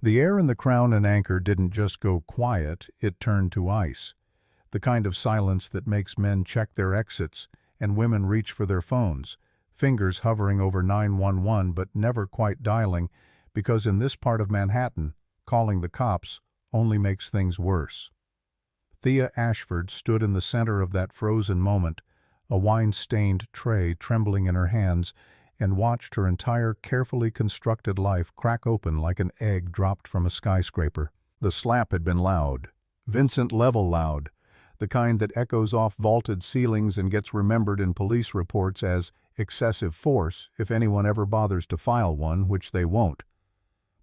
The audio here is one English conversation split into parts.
The air in the Crown and Anchor didn't just go quiet, it turned to ice. The kind of silence that makes men check their exits and women reach for their phones, fingers hovering over 911 but never quite dialing, because in this part of Manhattan, calling the cops only makes things worse. Thea Ashford stood in the center of that frozen moment, a wine-stained tray trembling in her hands, and watched her entire carefully constructed life crack open like an egg dropped from a skyscraper. The slap had been loud, Vincent level loud, the kind that echoes off vaulted ceilings and gets remembered in police reports as excessive force if anyone ever bothers to file one, which they won't.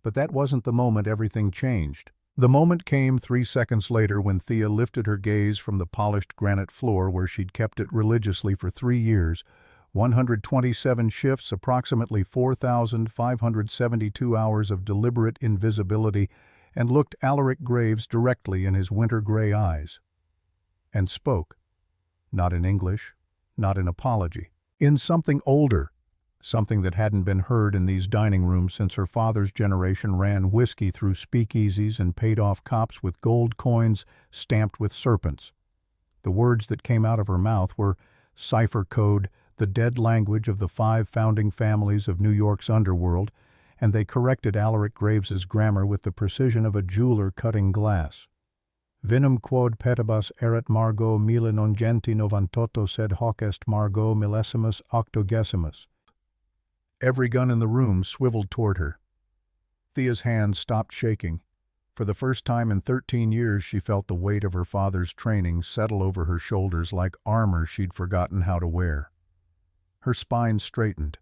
But that wasn't the moment everything changed. The moment came 3 seconds later when Thea lifted her gaze from the polished granite floor where she'd kept it religiously for 3 years, 127 shifts, approximately 4,572 hours of deliberate invisibility, and looked Alaric Graves directly in his winter-gray eyes. And spoke. Not in English, not in apology. In something older, something that hadn't been heard in these dining rooms since her father's generation ran whiskey through speakeasies and paid off cops with gold coins stamped with serpents. The words that came out of her mouth were cipher code, the dead language of the 5 founding families of New York's underworld, and they corrected Alaric Graves's grammar with the precision of a jeweler cutting glass. Vinum quod petibus erat Margot 1998 sed hoc est Margot millesimus octogesimus. Every gun in the room swiveled toward her. Thea's hands stopped shaking. For the first time in 13 years she felt the weight of her father's training settle over her shoulders like armor she'd forgotten how to wear. Her spine straightened.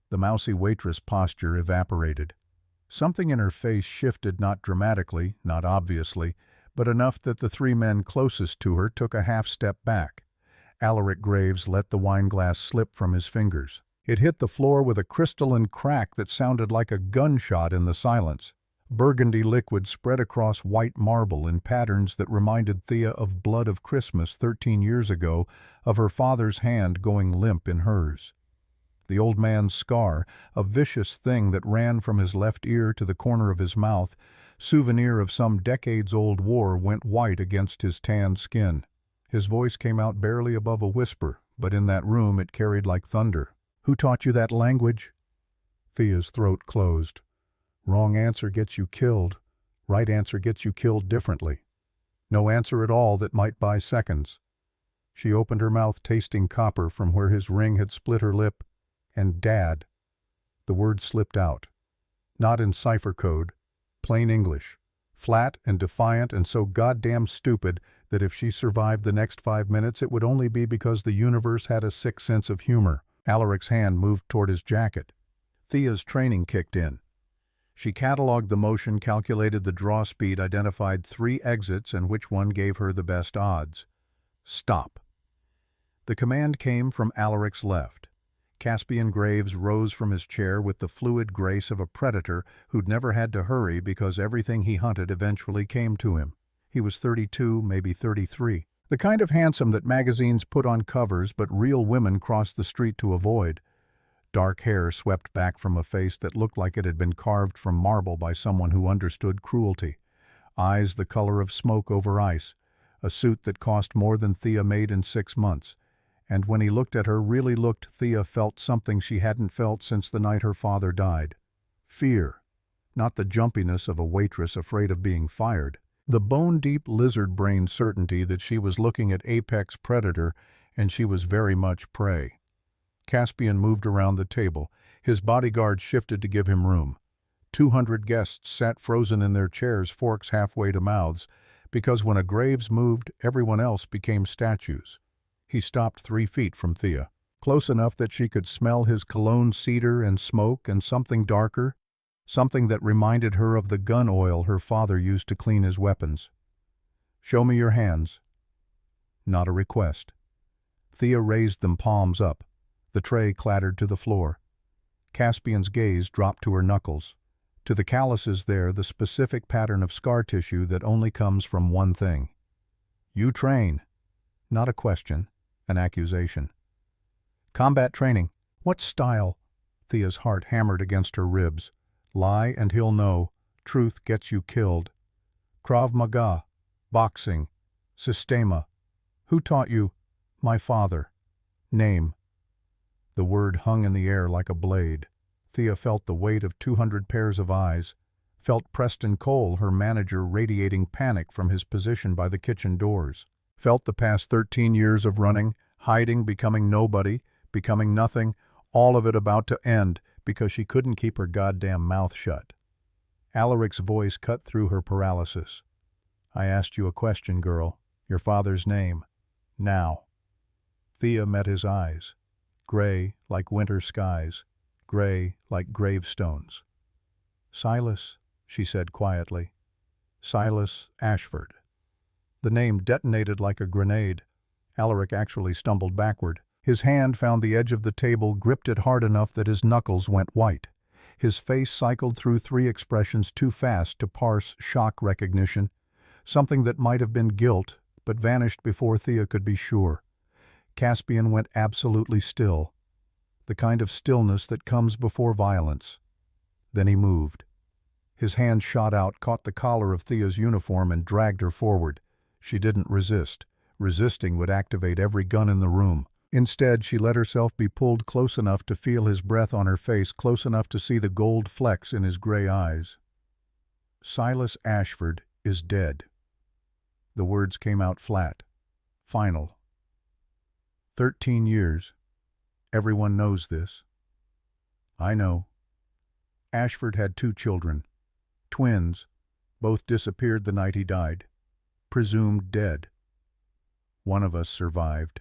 The mousy waitress posture evaporated. Something in her face shifted, not dramatically, not obviously, but enough that the 3 men closest to her took a half-step back. Alaric Graves let the wineglass slip from his fingers. It hit the floor with a crystalline crack that sounded like a gunshot in the silence. Burgundy liquid spread across white marble in patterns that reminded Thea of blood of Christmas 13 years ago, of her father's hand going limp in hers. The old man's scar, a vicious thing that ran from his left ear to the corner of his mouth, souvenir of some decades-old war, went white against his tanned skin. His voice came out barely above a whisper, but in that room it carried like thunder. "Who taught you that language?" Thea's throat closed. "Wrong answer gets you killed. Right answer gets you killed differently. No answer at all that might buy seconds." She opened her mouth, tasting copper from where his ring had split her lip. And Dad. The word slipped out. Not in cipher code. Plain English. Flat and defiant and so goddamn stupid that if she survived the next 5 minutes it would only be because the universe had a sick sense of humor. Alaric's hand moved toward his jacket. Thea's training kicked in. She cataloged the motion, calculated the draw speed, identified 3 exits and which one gave her the best odds. Stop. The command came from Alaric's left. Caspian Graves rose from his chair with the fluid grace of a predator who'd never had to hurry because everything he hunted eventually came to him. He was 32, maybe 33. The kind of handsome that magazines put on covers but real women crossed the street to avoid. Dark hair swept back from a face that looked like it had been carved from marble by someone who understood cruelty. Eyes the color of smoke over ice. A suit that cost more than Thea made in 6 months. And when he looked at her, really looked, Thea felt something she hadn't felt since the night her father died. Fear. Not the jumpiness of a waitress afraid of being fired. The bone-deep lizard-brain certainty that she was looking at apex predator and she was very much prey. Caspian moved around the table. His bodyguard shifted to give him room. 200 guests sat frozen in their chairs, forks halfway to mouths, because when a Graves moved, everyone else became statues. He stopped 3 feet from Thea, close enough that she could smell his cologne cedar and smoke and something darker, something that reminded her of the gun oil her father used to clean his weapons. "Show me your hands." Not a request. Thea raised them, palms up. The tray clattered to the floor. Caspian's gaze dropped to her knuckles. To the calluses there, the specific pattern of scar tissue that only comes from one thing. "You train." Not a question, an accusation. "Combat training." "What style?" Thea's heart hammered against her ribs. "Lie and he'll know. Truth gets you killed. Krav Maga, boxing, Systema. Who taught you? My father. Name. The word hung in the air like a blade. Thea felt the weight of 200 pairs of eyes, felt Preston Cole, her manager, radiating panic from his position by the kitchen doors, felt the past 13 years of running, hiding, becoming nobody, becoming nothing, all of it about to end because she couldn't keep her goddamn mouth shut. Alaric's voice cut through her paralysis. I asked you a question, girl. Your father's name. Now. Thea met his eyes. Gray like winter skies. Gray like gravestones. Silas, she said quietly. Silas Ashford. The name detonated like a grenade. Alaric actually stumbled backward. His hand found the edge of the table, gripped it hard enough that his knuckles went white. His face cycled through 3 expressions too fast to parse shock recognition, something that might have been guilt, but vanished before Thea could be sure. Caspian went absolutely still, the kind of stillness that comes before violence. Then he moved. His hand shot out, caught the collar of Thea's uniform, and dragged her forward. She didn't resist. Resisting would activate every gun in the room. Instead, she let herself be pulled close enough to feel his breath on her face, close enough to see the gold flecks in his gray eyes. Silas Ashford is dead. The words came out flat, final. 13 years. Everyone knows this. I know. Ashford had 2 children. Twins. Both disappeared the night he died. Presumed dead. One of us survived.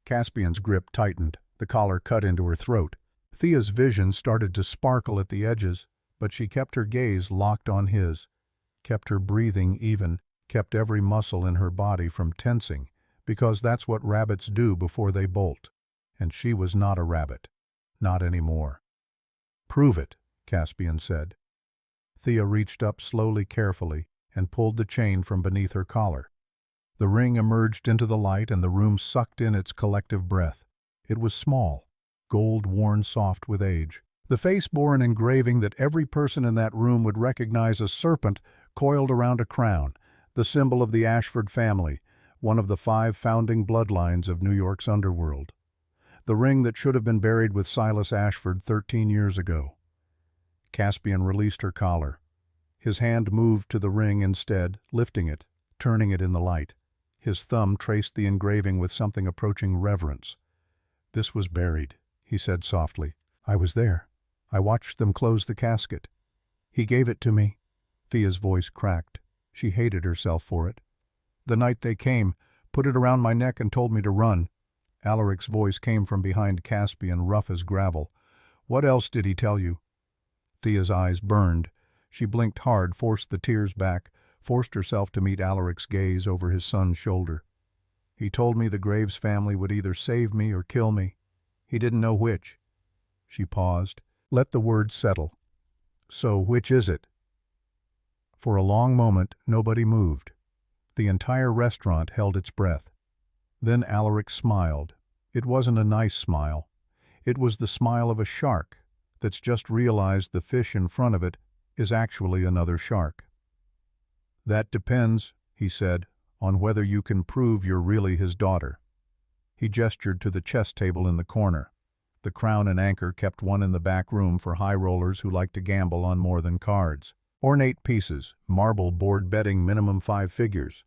Caspian's grip tightened, the collar cut into her throat. Thea's vision started to sparkle at the edges, but she kept her gaze locked on his, kept her breathing even, kept every muscle in her body from tensing, because that's what rabbits do before they bolt. And she was not a rabbit. Not anymore. Prove it, Caspian said. Thea reached up slowly, carefully, and pulled the chain from beneath her collar. The ring emerged into the light, and the room sucked in its collective breath. It was small, gold worn soft with age. The face bore an engraving that every person in that room would recognize: a serpent coiled around a crown, the symbol of the Ashford family, one of the 5 founding bloodlines of New York's underworld. The ring that should have been buried with Silas Ashford 13 years ago. Caspian released her collar. His hand moved to the ring instead, lifting it, turning it in the light. His thumb traced the engraving with something approaching reverence. This was buried, he said softly. I was there. I watched them close the casket. He gave it to me. Thea's voice cracked. She hated herself for it. The night they came, put it around my neck and told me to run. Alaric's voice came from behind Caspian, rough as gravel. What else did he tell you? Thea's eyes burned. She blinked hard, forced the tears back, forced herself to meet Alaric's gaze over his son's shoulder. He told me the Graves family would either save me or kill me. He didn't know which. She paused. Let the words settle. So which is it? For a long moment, nobody moved. The entire restaurant held its breath. Then Alaric smiled. It wasn't a nice smile. It was the smile of a shark that's just realized the fish in front of it is actually another shark. That depends, he said, on whether you can prove you're really his daughter. He gestured to the chess table in the corner. The Crown and Anchor kept one in the back room for high rollers who like to gamble on more than cards. Ornate pieces, marble board betting, minimum 5 figures.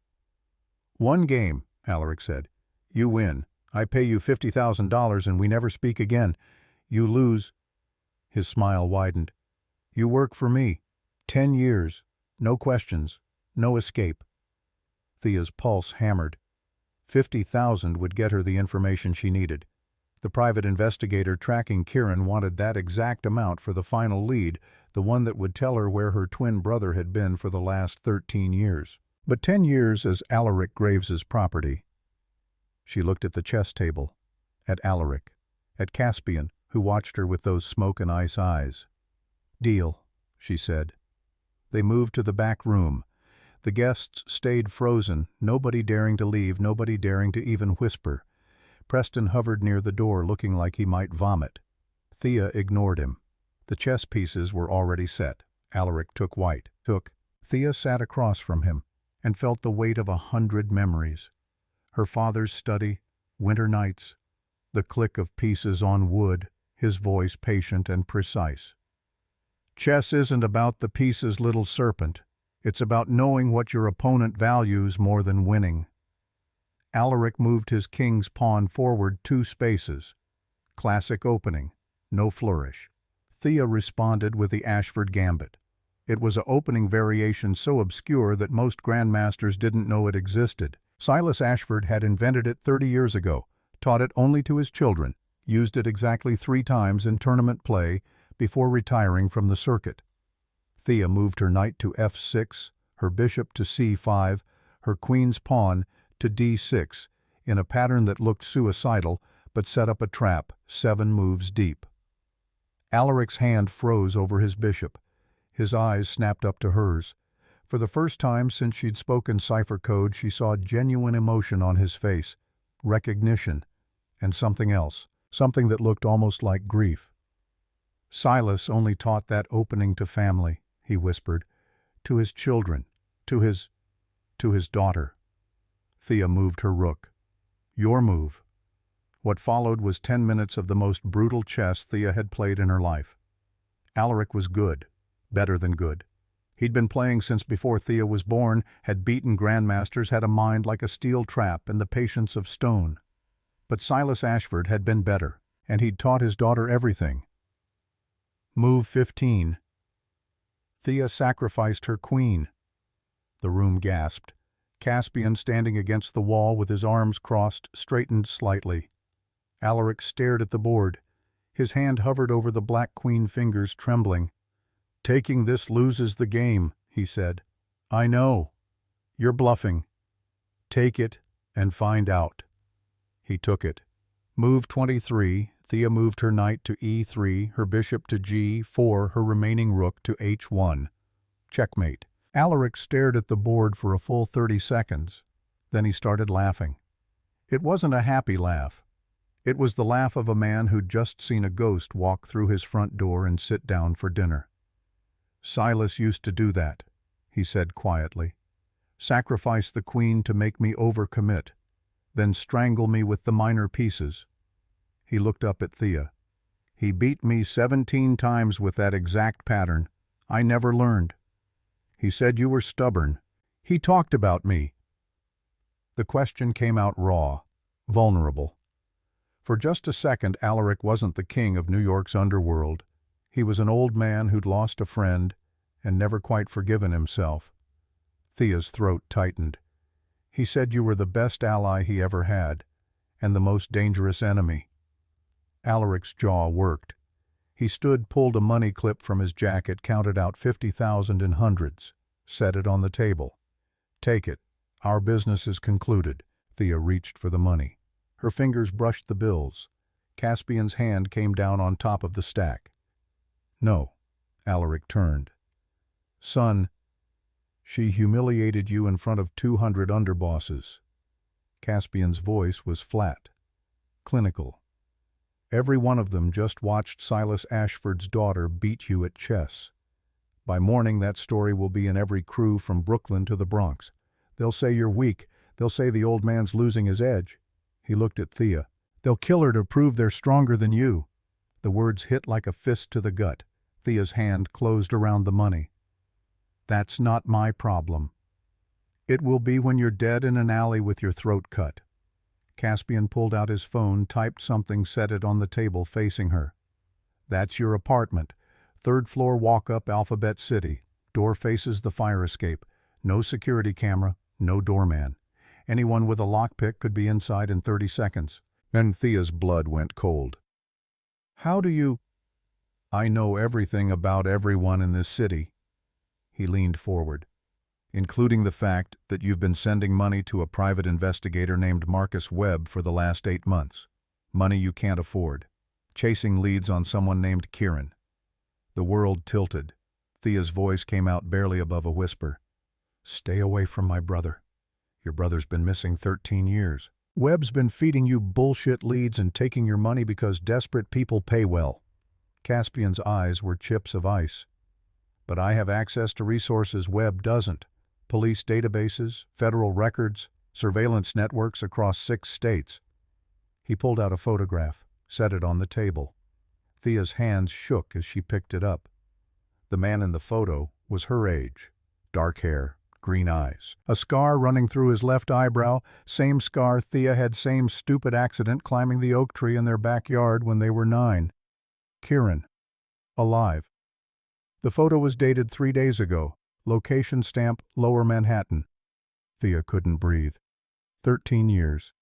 One game, Alaric said. You win. I pay you $50,000 and we never speak again. You lose. His smile widened. You work for me. 10 years. No questions. No escape. Thea's pulse hammered. 50,000 would get her the information she needed. The private investigator tracking Kieran wanted that exact amount for the final lead, the one that would tell her where her twin brother had been for the last 13 years. But 10 years as Alaric Graves's property. She looked at the chess table, at Alaric, at Caspian, who watched her with those smoke and ice eyes. Deal, she said. They moved to the back room. The guests stayed frozen, nobody daring to leave, nobody daring to even whisper. Preston hovered near the door, looking like he might vomit. Thea ignored him. The chess pieces were already set. Alaric took white. Thea sat across from him and felt the weight of 100 memories. Her father's study, winter nights, the click of pieces on wood, his voice patient and precise. Chess isn't about the pieces, little serpent. It's about knowing what your opponent values more than winning. Alaric moved his king's pawn forward 2 spaces. Classic opening, no flourish. Thea responded with the Ashford gambit. It was an opening variation so obscure that most grandmasters didn't know it existed. Silas Ashford had invented it 30 years ago, taught it only to his children, used it exactly 3 times in tournament play before retiring from the circuit. Thea moved her knight to f6, her bishop to c5, her queen's pawn to d6, in a pattern that looked suicidal but set up a trap 7 moves deep. Alaric's hand froze over his bishop. His eyes snapped up to hers. For the first time since she'd spoken cipher code, she saw genuine emotion on his face, recognition, and something else, something that looked almost like grief. Silas only taught that opening to family, he whispered, to his children, to his daughter. Thea moved her rook. Your move. What followed was 10 minutes of the most brutal chess Thea had played in her life. Alaric was good, better than good. He'd been playing since before Thea was born, had beaten grandmasters, had a mind like a steel trap and the patience of stone. But Silas Ashford had been better, and he'd taught his daughter everything. Move 15. Thea sacrificed her queen. The room gasped. Caspian, standing against the wall with his arms crossed, straightened slightly. Alaric stared at the board. His hand hovered over the black queen, fingers trembling. Taking this loses the game, he said. I know. You're bluffing. Take it and find out. He took it. Move 23. Thea moved her knight to e3, her bishop to g4, her remaining rook to h1. Checkmate. Alaric stared at the board for a full 30 seconds. Then he started laughing. It wasn't a happy laugh. It was the laugh of a man who'd just seen a ghost walk through his front door and sit down for dinner. Silas used to do that, he said quietly. Sacrifice the queen to make me overcommit, then strangle me with the minor pieces. He looked up at Thea. He beat me 17 times with that exact pattern. I never learned. He said you were stubborn. He talked about me. The question came out raw, vulnerable. For just a second, Alaric wasn't the king of New York's underworld. He was an old man who'd lost a friend and never quite forgiven himself. Thea's throat tightened. He said you were the best ally he ever had, and the most dangerous enemy. Alaric's jaw worked. He stood, pulled a money clip from his jacket, counted out 50,000 in hundreds, set it on the table. Take it. Our business is concluded. Thea reached for the money. Her fingers brushed the bills. Caspian's hand came down on top of the stack. No. Alaric turned. Son, she humiliated you in front of 200 underbosses. Caspian's voice was flat, clinical. Every one of them just watched Silas Ashford's daughter beat you at chess. By morning, that story will be in every crew from Brooklyn to the Bronx. They'll say you're weak. They'll say the old man's losing his edge. He looked at Thea. They'll kill her to prove they're stronger than you. The words hit like a fist to the gut. Thea's hand closed around the money. That's not my problem. It will be when you're dead in an alley with your throat cut. Caspian pulled out his phone, typed something, set it on the table facing her. That's your apartment. 3rd floor walk-up, Alphabet City. Door faces the fire escape. No security camera, no doorman. Anyone with a lockpick could be inside in 30 seconds. Then Thea's blood went cold. How do you... I know everything about everyone in this city. He leaned forward. Including the fact that you've been sending money to a private investigator named Marcus Webb for the last 8 months. Money you can't afford. Chasing leads on someone named Kieran. The world tilted. Thea's voice came out barely above a whisper. Stay away from my brother. Your brother's been missing 13 years. Webb's been feeding you bullshit leads and taking your money because desperate people pay well. Caspian's eyes were chips of ice. But I have access to resources Webb doesn't. Police databases, federal records, surveillance networks across 6 states. He pulled out a photograph, set it on the table. Thea's hands shook as she picked it up. The man in the photo was her age. Dark hair, green eyes. A scar running through his left eyebrow, same scar Thea had, same stupid accident climbing the oak tree in their backyard when they were 9. Kieran. Alive. The photo was dated 3 days ago. Location stamp, Lower Manhattan. Thea couldn't breathe. 13 years.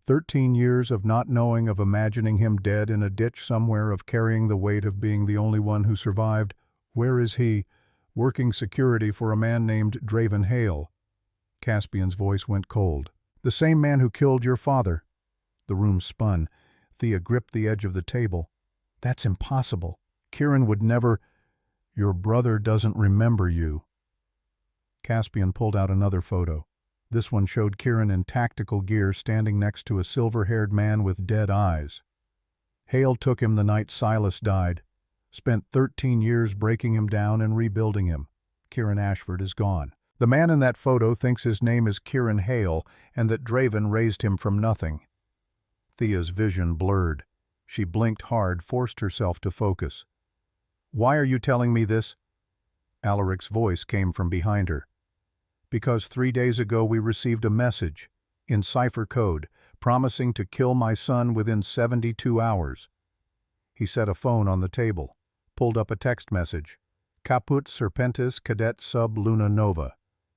13 years of not knowing, of imagining him dead in a ditch somewhere, of carrying the weight of being the only one who survived. Where is he? Working security for a man named Draven Hale. Caspian's voice went cold. The same man who killed your father. The room spun. Thea gripped the edge of the table. That's impossible. Kieran would never... Your brother doesn't remember you. Caspian pulled out another photo. This one showed Kieran in tactical gear standing next to a silver-haired man with dead eyes. Hale took him the night Silas died. Spent 13 years breaking him down and rebuilding him. Kieran Ashford is gone. The man in that photo thinks his name is Kieran Hale and that Draven raised him from nothing. Thea's vision blurred. She blinked hard, forced herself to focus. Why are you telling me this? Alaric's voice came from behind her. Because 3 days ago we received a message, in cipher code, promising to kill my son within 72 hours. He set a phone on the table, pulled up a text message. Caput serpentis cadet sub luna nova.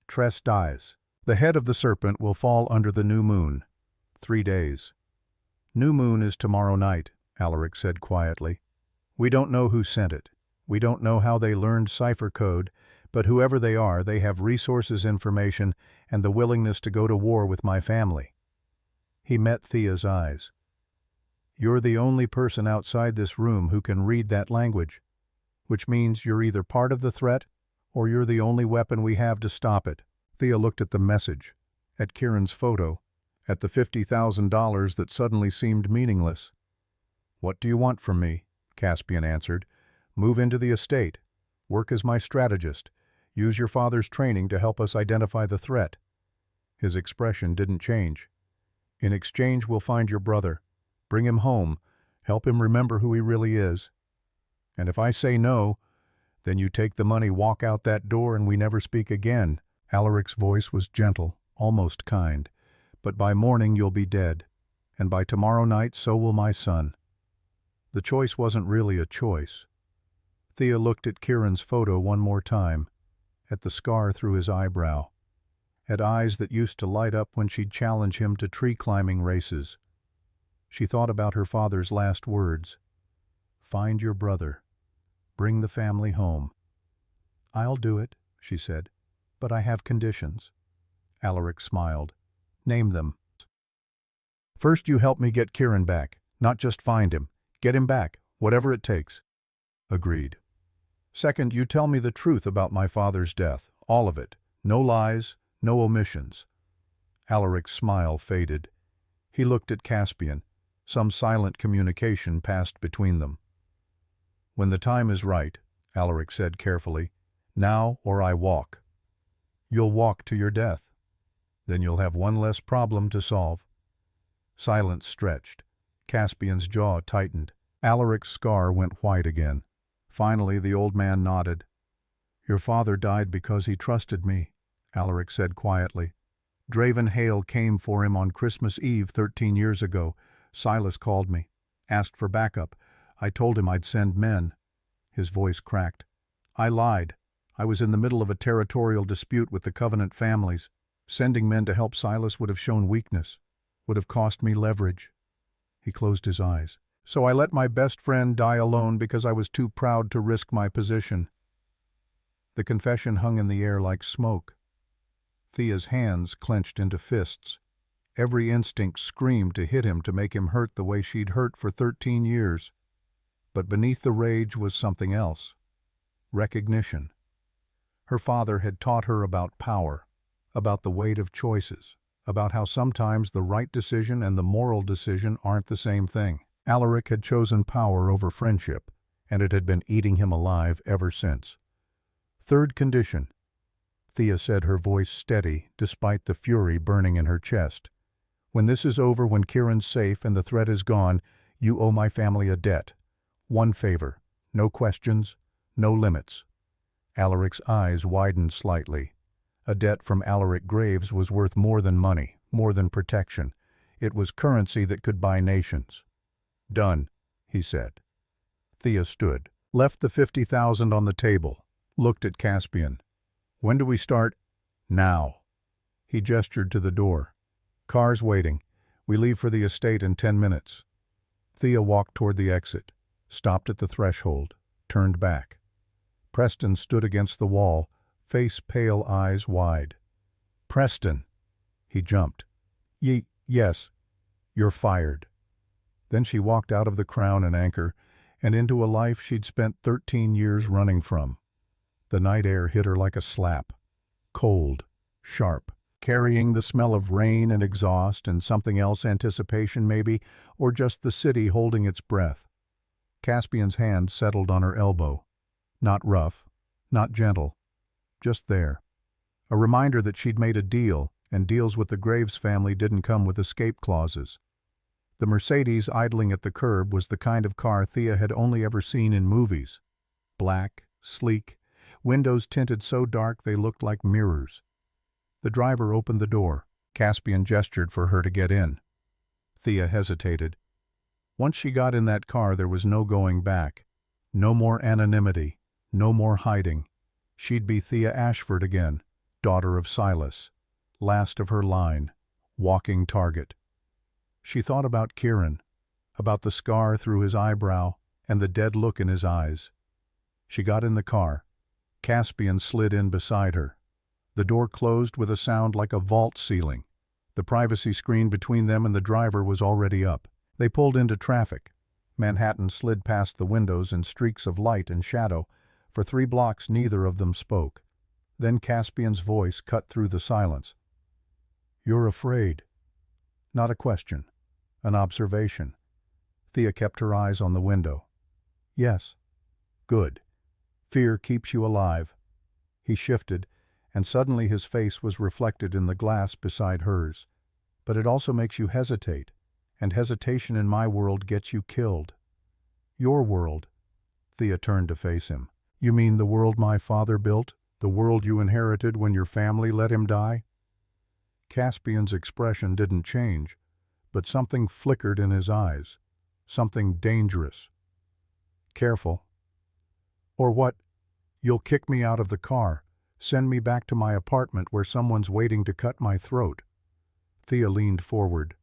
Tres dies. The head of the serpent will fall under the new moon. 3 days. New moon is tomorrow night, Alaric said quietly. We don't know who sent it. We don't know how they learned cipher code, but whoever they are, they have resources, information, and the willingness to go to war with my family. He met Thea's eyes. You're the only person outside this room who can read that language, which means you're either part of the threat or you're the only weapon we have to stop it. Thea looked at the message, at Kieran's photo, at the $50,000 that suddenly seemed meaningless. What do you want from me? Caspian answered. Move into the estate. Work as my strategist. Use your father's training to help us identify the threat. His expression didn't change. In exchange, we'll find your brother. Bring him home. Help him remember who he really is. And if I say no, then you take the money, walk out that door, and we never speak again. Alaric's voice was gentle, almost kind. But by morning you'll be dead. And by tomorrow night, so will my son. The choice wasn't really a choice. Thea looked at Kieran's photo one more time, at the scar through his eyebrow, at eyes that used to light up when she'd challenge him to tree-climbing races. She thought about her father's last words. Find your brother. Bring the family home. I'll do it, she said, but I have conditions. Alaric smiled. Name them. First, you help me get Kieran back, not just find him. Get him back, whatever it takes. Agreed. Second, you tell me the truth about my father's death, all of it. No lies, no omissions. Alaric's smile faded. He looked at Caspian. Some silent communication passed between them. When the time is right, Alaric said carefully, now or I walk. You'll walk to your death. Then you'll have one less problem to solve. Silence stretched. Caspian's jaw tightened. Alaric's scar went white again. Finally, the old man nodded. Your father died because he trusted me, Alaric said quietly. Draven Hale came for him on Christmas Eve 13 years ago. Silas called me, asked for backup. I told him I'd send men. His voice cracked. I lied. I was in the middle of a territorial dispute with the Covenant families. Sending men to help Silas would have shown weakness, would have cost me leverage. He closed his eyes. So I let my best friend die alone because I was too proud to risk my position. The confession hung in the air like smoke. Thea's hands clenched into fists. Every instinct screamed to hit him, to make him hurt the way she'd hurt for 13 years. But beneath the rage was something else. Recognition. Her father had taught her about power, about the weight of choices, about how sometimes the right decision and the moral decision aren't the same thing. Alaric had chosen power over friendship, and it had been eating him alive ever since. Third condition, Thea said, her voice steady despite the fury burning in her chest. When this is over, when Kieran's safe and the threat is gone, you owe my family a debt. One favor. No questions, no limits. Alaric's eyes widened slightly. A debt from Alaric Graves was worth more than money, more than protection. It was currency that could buy nations. Done, he said. Thea stood, left the 50,000 on the table, looked at Caspian. When do we start? Now. He gestured to the door. Car's waiting. We leave for the estate in 10 minutes. Thea walked toward the exit, stopped at the threshold, turned back. Preston stood against the wall, face pale, eyes wide. Preston! He jumped. Yes. You're fired. Then she walked out of the Crown and Anchor and into a life she'd spent 13 years running from. The night air hit her like a slap. Cold, sharp, carrying the smell of rain and exhaust and something else, anticipation maybe, or just the city holding its breath. Caspian's hand settled on her elbow. Not rough, not gentle, just there. A reminder that she'd made a deal, and deals with the Graves family didn't come with escape clauses. The Mercedes idling at the curb was the kind of car Thea had only ever seen in movies. Black, sleek, windows tinted so dark they looked like mirrors. The driver opened the door. Caspian gestured for her to get in. Thea hesitated. Once she got in that car, there was no going back. No more anonymity, no more hiding. She'd be Thea Ashford again, daughter of Silas, last of her line, walking target. She thought about Kieran, about the scar through his eyebrow and the dead look in his eyes. She got in the car. Caspian slid in beside her. The door closed with a sound like a vault ceiling. The privacy screen between them and the driver was already up. They pulled into traffic. Manhattan slid past the windows in streaks of light and shadow. For 3 blocks neither of them spoke. Then Caspian's voice cut through the silence. You're afraid. Not a question. An observation. Thea kept her eyes on the window. Yes. Good. Fear keeps you alive. He shifted, and suddenly his face was reflected in the glass beside hers. But it also makes you hesitate, and hesitation in my world gets you killed. Your world. Thea turned to face him. You mean the world my father built? The world you inherited when your family let him die? Caspian's expression didn't change, but something flickered in his eyes. Something dangerous. Careful. Or what? You'll kick me out of the car, send me back to my apartment where someone's waiting to cut my throat. Thea leaned forward.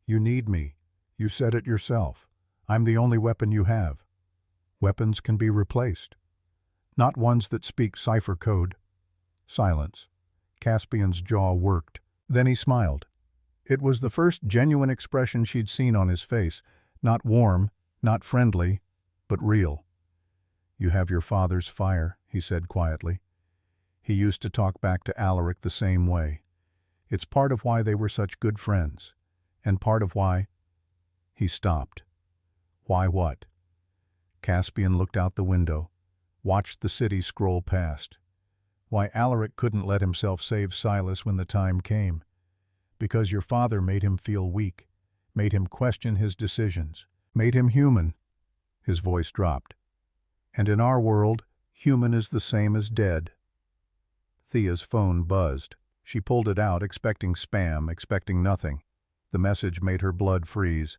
You need me. You said it yourself. I'm the only weapon you have. Weapons can be replaced. Not ones that speak cipher code. Silence. Caspian's jaw worked. Then he smiled. It was the first genuine expression she'd seen on his face. Not warm, not friendly, but real. You have your father's fire, he said quietly. He used to talk back to Alaric the same way. It's part of why they were such good friends. And part of why... He stopped. Why what? Caspian looked out the window, watched the city scroll past. Why Alaric couldn't let himself save Silas when the time came. Because your father made him feel weak, made him question his decisions, made him human. His voice dropped. And in our world, human is the same as dead. Thea's phone buzzed. She pulled it out, expecting spam, expecting nothing. The message made her blood freeze.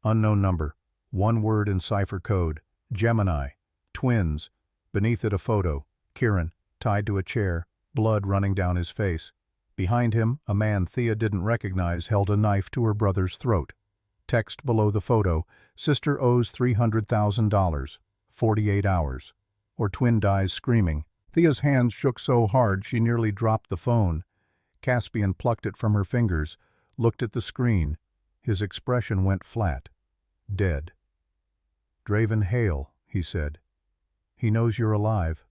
Unknown number. 1 word in cipher code. Gemini. Twins. Beneath it a photo. Kieran, tied to a chair, blood running down his face. Behind him, a man Thea didn't recognize held a knife to her brother's throat. Text below the photo, sister owes $300,000. 48 hours. Or twin dies screaming. Thea's hands shook so hard she nearly dropped the phone. Caspian plucked it from her fingers, looked at the screen. His expression went flat. Dead. Draven Hale, he said. He knows you're alive.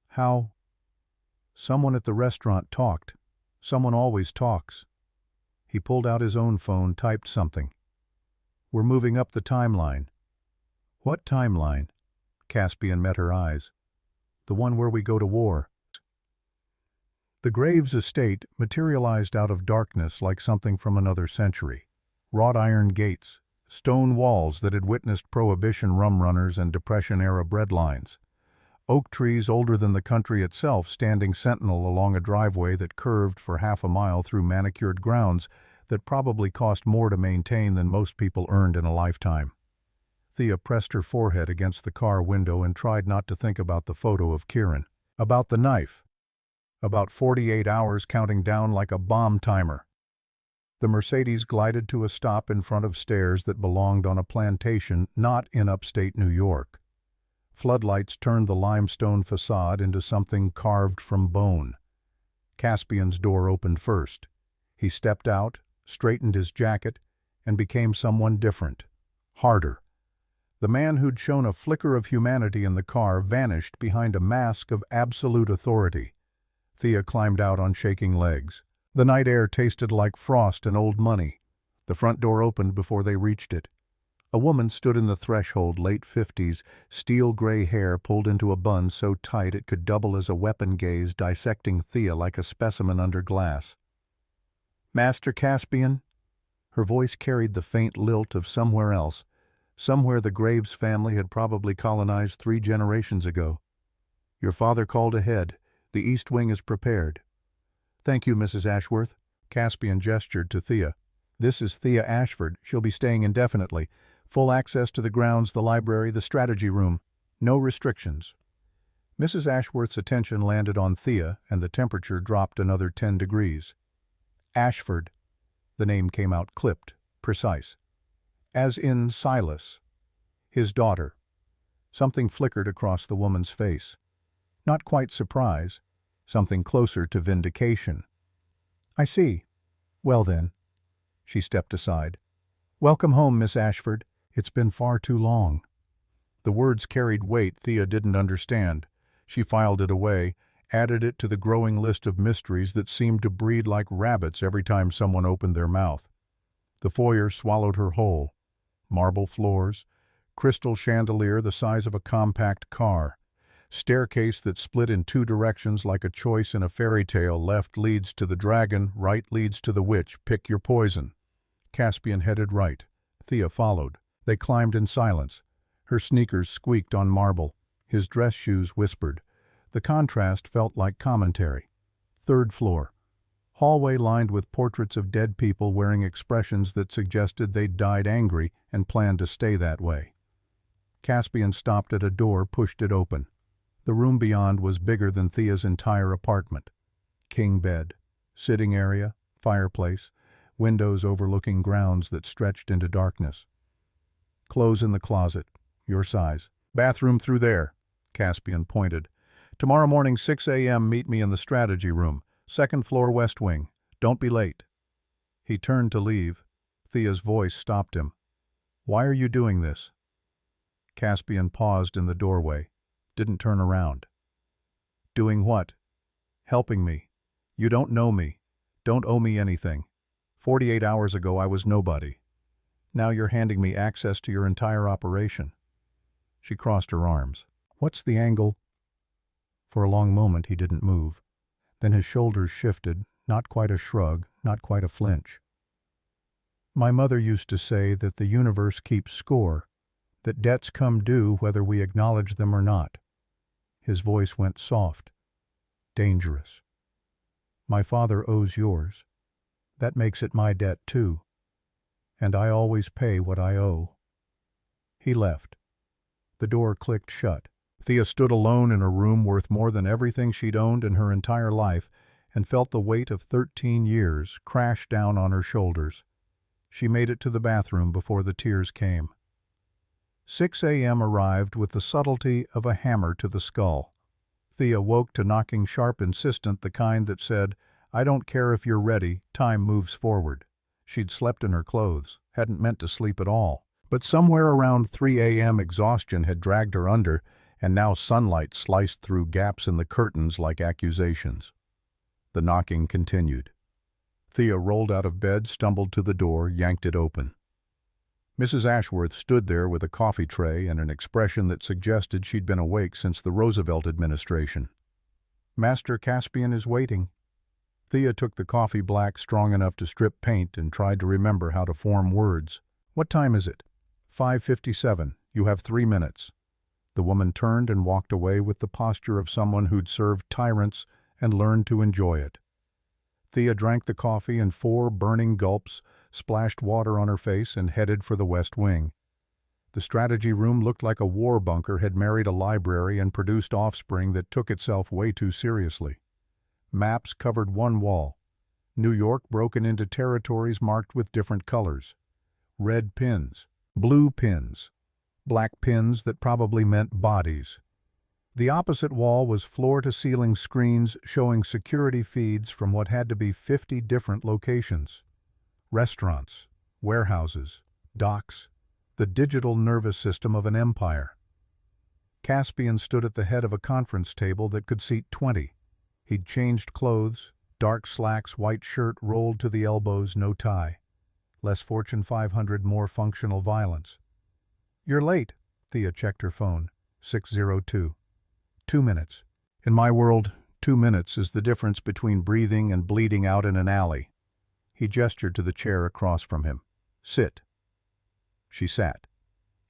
How? Someone at the restaurant talked. Someone always talks. He pulled out his own phone, typed something. We're moving up the timeline. What timeline? Caspian met her eyes. the one where we go to war. The Graves estate materialized out of darkness like something from another century. Wrought iron gates, stone walls that had witnessed Prohibition rum runners and Depression-era breadlines. Oak trees older than the country itself standing sentinel along a driveway that curved for half a mile through manicured grounds that probably cost more to maintain than most people earned in a lifetime. Thea pressed her forehead against the car window and tried not to think about the photo of Kieran. About the knife. About 48 hours counting down like a bomb timer. The Mercedes glided to a stop in front of stairs that belonged on a plantation not in upstate New York. Floodlights turned the limestone facade into something carved from bone. Caspian's door opened first. He stepped out, straightened his jacket, and became someone different, harder. The man who'd shown a flicker of humanity in the car vanished behind a mask of absolute authority. Thea climbed out on shaking legs. The night air tasted like frost and old money. The front door opened before they reached it. A woman stood in the threshold, late 50s, steel-gray hair pulled into a bun so tight it could double as a weapon gaze, dissecting Thea like a specimen under glass. "Master Caspian?" Her voice carried the faint lilt of somewhere else, somewhere the Graves family had probably colonized 3 generations ago. "Your father called ahead. The East Wing is prepared." "Thank you, Mrs. Ashworth." Caspian gestured to Thea. "This is Thea Ashford. She'll be staying indefinitely. Full access to the grounds, the library, the strategy room. No restrictions." Mrs. Ashworth's attention landed on Thea, and the temperature dropped another 10 degrees. "Ashford." The name came out clipped, precise. "As in Silas." "His daughter." Something flickered across the woman's face. Not quite surprise, something closer to vindication. "I see. Well then." She stepped aside. "Welcome home, Miss Ashford. It's been far too long." The words carried weight Thea didn't understand. She filed it away, added it to the growing list of mysteries that seemed to breed like rabbits every time someone opened their mouth. The foyer swallowed her whole. Marble floors, crystal chandelier the size of a compact car, staircase that split in 2 directions like a choice in a fairy tale. Left leads to the dragon, right leads to the witch. Pick your poison. Caspian headed right. Thea followed. They climbed in silence. Her sneakers squeaked on marble. His dress shoes whispered. The contrast felt like commentary. 3rd floor. Hallway lined with portraits of dead people wearing expressions that suggested they'd died angry and planned to stay that way. Caspian stopped at a door, pushed it open. The room beyond was bigger than Thea's entire apartment. King bed, sitting area, fireplace, windows overlooking grounds that stretched into darkness. "Clothes in the closet, your size. Bathroom through there," Caspian pointed. "Tomorrow morning 6 a.m. meet me in the strategy room, 2nd floor west wing. Don't be late." He turned to leave. Thea's voice stopped him. "Why are you doing this?" Caspian paused in the doorway, didn't turn around. "Doing what?" "Helping me. You don't know me. Don't owe me anything. 48 hours ago I was nobody. Now you're handing me access to your entire operation." She crossed her arms. "What's the angle?" For a long moment he didn't move. Then his shoulders shifted, not quite a shrug, not quite a flinch. "My mother used to say that the universe keeps score, that debts come due whether we acknowledge them or not." His voice went soft, dangerous. "My father owes yours. That makes it my debt too. And I always pay what I owe." He left. The door clicked shut. Thea stood alone in a room worth more than everything she'd owned in her entire life and felt the weight of 13 years crash down on her shoulders. She made it to the bathroom before the tears came. 6 a.m. arrived with the subtlety of a hammer to the skull. Thea woke to knocking sharp insistent, the kind that said, "I don't care if you're ready, time moves forward." She'd slept in her clothes, hadn't meant to sleep at all. But somewhere around 3 a.m. exhaustion had dragged her under, and now sunlight sliced through gaps in the curtains like accusations. The knocking continued. Thea rolled out of bed, stumbled to the door, yanked it open. Mrs. Ashworth stood there with a coffee tray and an expression that suggested she'd been awake since the Roosevelt administration. "Master Caspian is waiting." Thea took the coffee black strong enough to strip paint and tried to remember how to form words. "What time is it?" 5:57. You have 3 minutes. The woman turned and walked away with the posture of someone who'd served tyrants and learned to enjoy it. Thea drank the coffee in 4 burning gulps, splashed water on her face, and headed for the West Wing. The strategy room looked like a war bunker had married a library and produced offspring that took itself way too seriously. Maps covered one wall. New York broken into territories marked with different colors. Red pins, blue pins, black pins that probably meant bodies. The opposite wall was floor-to-ceiling screens showing security feeds from what had to be 50 different locations. Restaurants, warehouses, docks, the digital nervous system of an empire. Caspian stood at the head of a conference table that could seat 20. He'd changed clothes, dark slacks, white shirt rolled to the elbows, no tie. Less Fortune 500, more functional violence. "You're late." Thea checked her phone. 6:02. 2 minutes. In my world, 2 minutes is the difference between breathing and bleeding out in an alley. He gestured to the chair across from him. "Sit." She sat.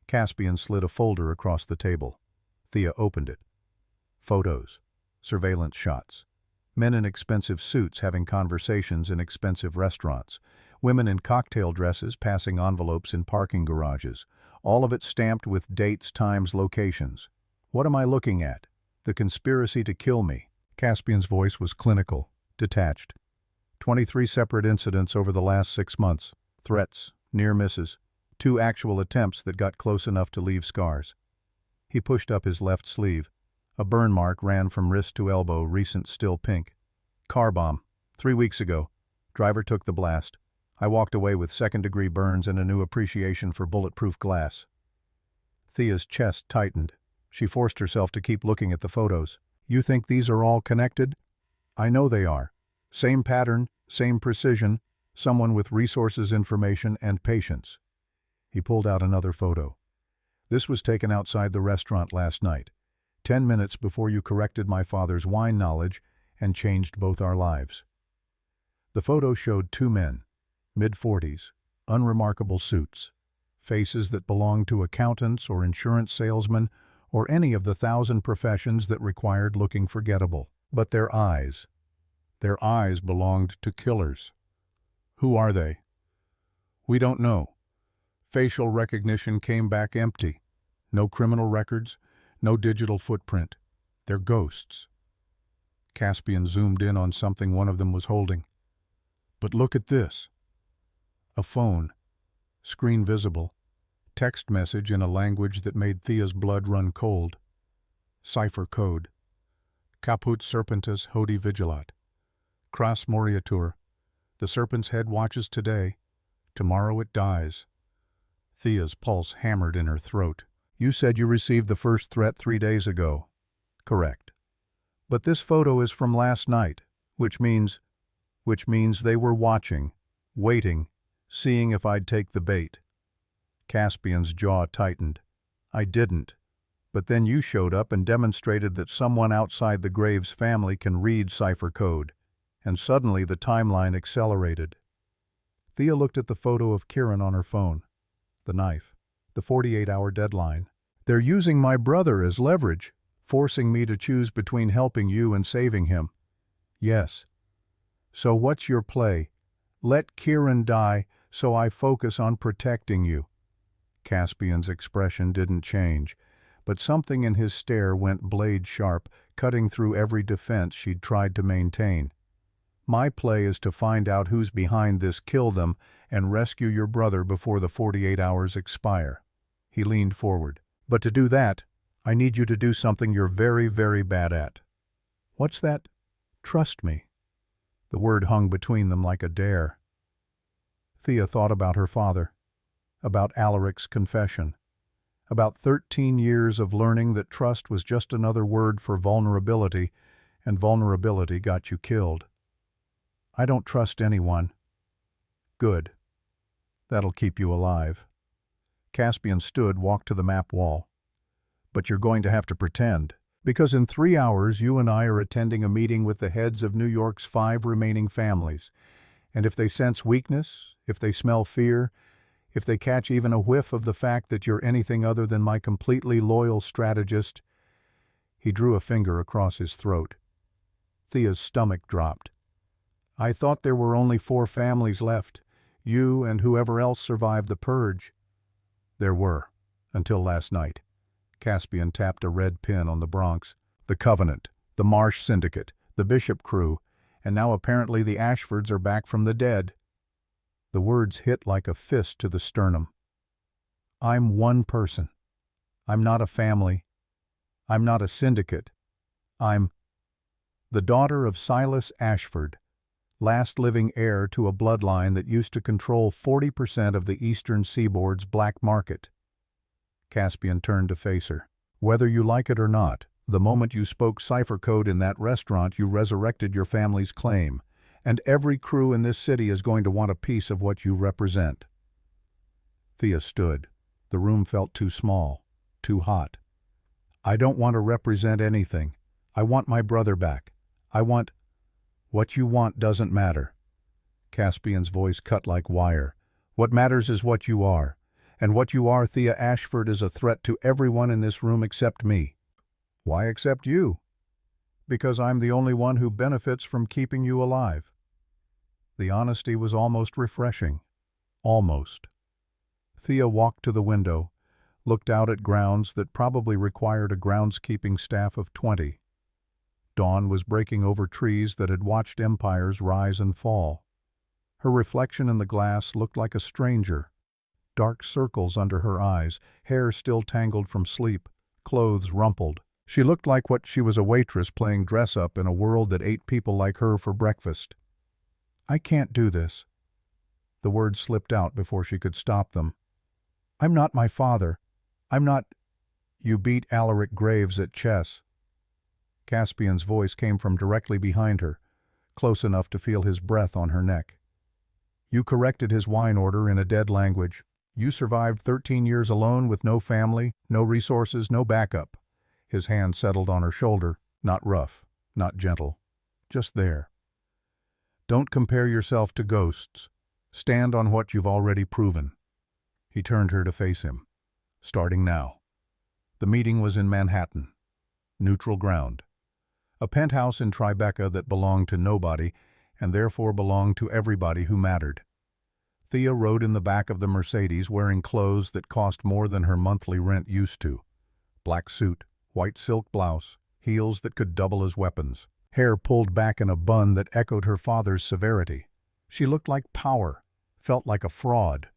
Caspian slid a folder across the table. Thea opened it. Photos. Surveillance shots. Men in expensive suits having conversations in expensive restaurants. Women in cocktail dresses passing envelopes in parking garages. All of it stamped with dates, times, locations. "What am I looking at?" "The conspiracy to kill me." Caspian's voice was clinical, detached. 23 separate incidents over the last 6 months. Threats, near misses. 2 actual attempts that got close enough to leave scars. He pushed up his left sleeve. A burn mark ran from wrist to elbow, recent still pink. "Car bomb. 3 weeks ago. Driver took the blast. I walked away with second-degree burns and a new appreciation for bulletproof glass." Thea's chest tightened. She forced herself to keep looking at the photos. "You think these are all connected?" "I know they are. Same pattern, same precision, someone with resources, information, and patience." He pulled out another photo. "This was taken outside the restaurant last night, 10 minutes before you corrected my father's wine knowledge and changed both our lives." The photo showed 2 men, mid-40s, unremarkable suits, faces that belonged to accountants or insurance salesmen or any of the 1,000 professions that required looking forgettable. But their eyes belonged to killers. "Who are they?" "We don't know. Facial recognition came back empty. No criminal records, no digital footprint. They're ghosts." Caspian zoomed in on something one of them was holding. "But look at this." A phone. Screen visible. Text message in a language that made Thea's blood run cold. Cipher code. "Caput serpentis hodie vigilat. Cras moriatur. The serpent's head watches today. Tomorrow it dies." Thea's pulse hammered in her throat. "You said you received the first threat 3 days ago." "Correct. But this photo is from last night, which means they were watching, waiting, seeing if I'd take the bait." Caspian's jaw tightened. "I didn't. But then you showed up and demonstrated that someone outside the Graves family can read cipher code. And suddenly the timeline accelerated." Thea looked at the photo of Kieran on her phone. The knife. The 48-hour deadline. "They're using my brother as leverage, forcing me to choose between helping you and saving him." "Yes. So what's your play? Let Kieran die so I focus on protecting you." Caspian's expression didn't change, but something in his stare went blade sharp, cutting through every defense she'd tried to maintain. "My play is to find out who's behind this, kill them, and rescue your brother before the 48 hours expire." He leaned forward. "But to do that, I need you to do something you're very, very bad at." "What's that?" "Trust me." The word hung between them like a dare. Thea thought about her father, about Alaric's confession, about 13 years of learning that trust was just another word for vulnerability, and vulnerability got you killed. "I don't trust anyone." "Good. That'll keep you alive." Caspian walked to the map wall. But you're going to have to pretend. Because in 3 hours you and I are attending a meeting with the heads of New York's 5 remaining families. And if they sense weakness, if they smell fear, if they catch even a whiff of the fact that you're anything other than my completely loyal strategist. He drew a finger across his throat. Thea's stomach dropped. I thought there were only 4 families left. You and whoever else survived the purge. There were, until last night. Caspian tapped a red pin on the Bronx. The Covenant, the Marsh Syndicate, the Bishop crew, and now apparently the Ashfords are back from the dead. The words hit like a fist to the sternum. I'm one person. I'm not a family. I'm not a syndicate. I'm the daughter of Silas Ashford, last living heir to a bloodline that used to control 40% of the eastern seaboard's black market. Caspian turned to face her. Whether you like it or not, the moment you spoke cipher code in that restaurant, you resurrected your family's claim, and every crew in this city is going to want a piece of what you represent. Thea stood. The room felt too small, too hot. I don't want to represent anything. I want my brother back. I want... What you want doesn't matter. Caspian's voice cut like wire. What matters is what you are. And what you are, Thea Ashford, is a threat to everyone in this room except me. Why except you? Because I'm the only one who benefits from keeping you alive. The honesty was almost refreshing. Almost. Thea walked to the window, looked out at grounds that probably required a groundskeeping staff of 20. Dawn was breaking over trees that had watched empires rise and fall. Her reflection in the glass looked like a stranger. Dark circles under her eyes, hair still tangled from sleep, clothes rumpled. She looked like what she was, a waitress playing dress-up in a world that ate people like her for breakfast. I can't do this. The words slipped out before she could stop them. I'm not my father. I'm not... You beat Alaric Graves at chess. Caspian's voice came from directly behind her, close enough to feel his breath on her neck. You corrected his wine order in a dead language. You survived 13 years alone with no family, no resources, no backup. His hand settled on her shoulder, not rough, not gentle, just there. Don't compare yourself to ghosts. Stand on what you've already proven. He turned her to face him. Starting now. The meeting was in Manhattan. Neutral ground. A penthouse in Tribeca that belonged to nobody, and therefore belonged to everybody who mattered. Thea rode in the back of the Mercedes wearing clothes that cost more than her monthly rent used to. Black suit, white silk blouse, heels that could double as weapons, hair pulled back in a bun that echoed her father's severity. She looked like power, felt like a fraud.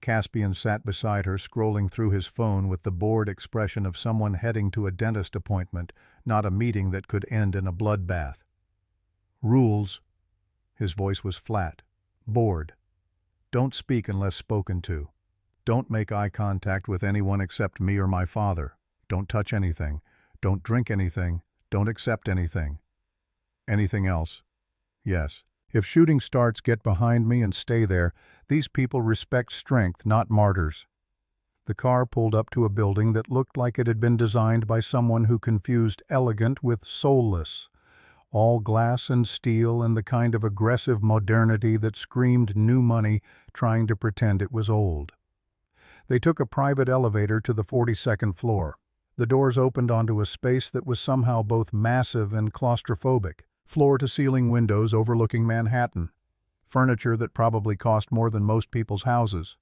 Caspian sat beside her, scrolling through his phone with the bored expression of someone heading to a dentist appointment, not a meeting that could end in a bloodbath. Rules. His voice was flat, bored. Don't speak unless spoken to. Don't make eye contact with anyone except me or my father. Don't touch anything. Don't drink anything. Don't accept anything. Anything else? Yes. If shooting starts, get behind me and stay there. These people respect strength, not martyrs. The car pulled up to a building that looked like it had been designed by someone who confused elegant with soulless. All glass and steel and the kind of aggressive modernity that screamed new money, trying to pretend it was old. They took a private elevator to the 42nd floor. The doors opened onto a space that was somehow both massive and claustrophobic. Floor-to-ceiling windows overlooking Manhattan. Furniture that probably cost more than most people's houses.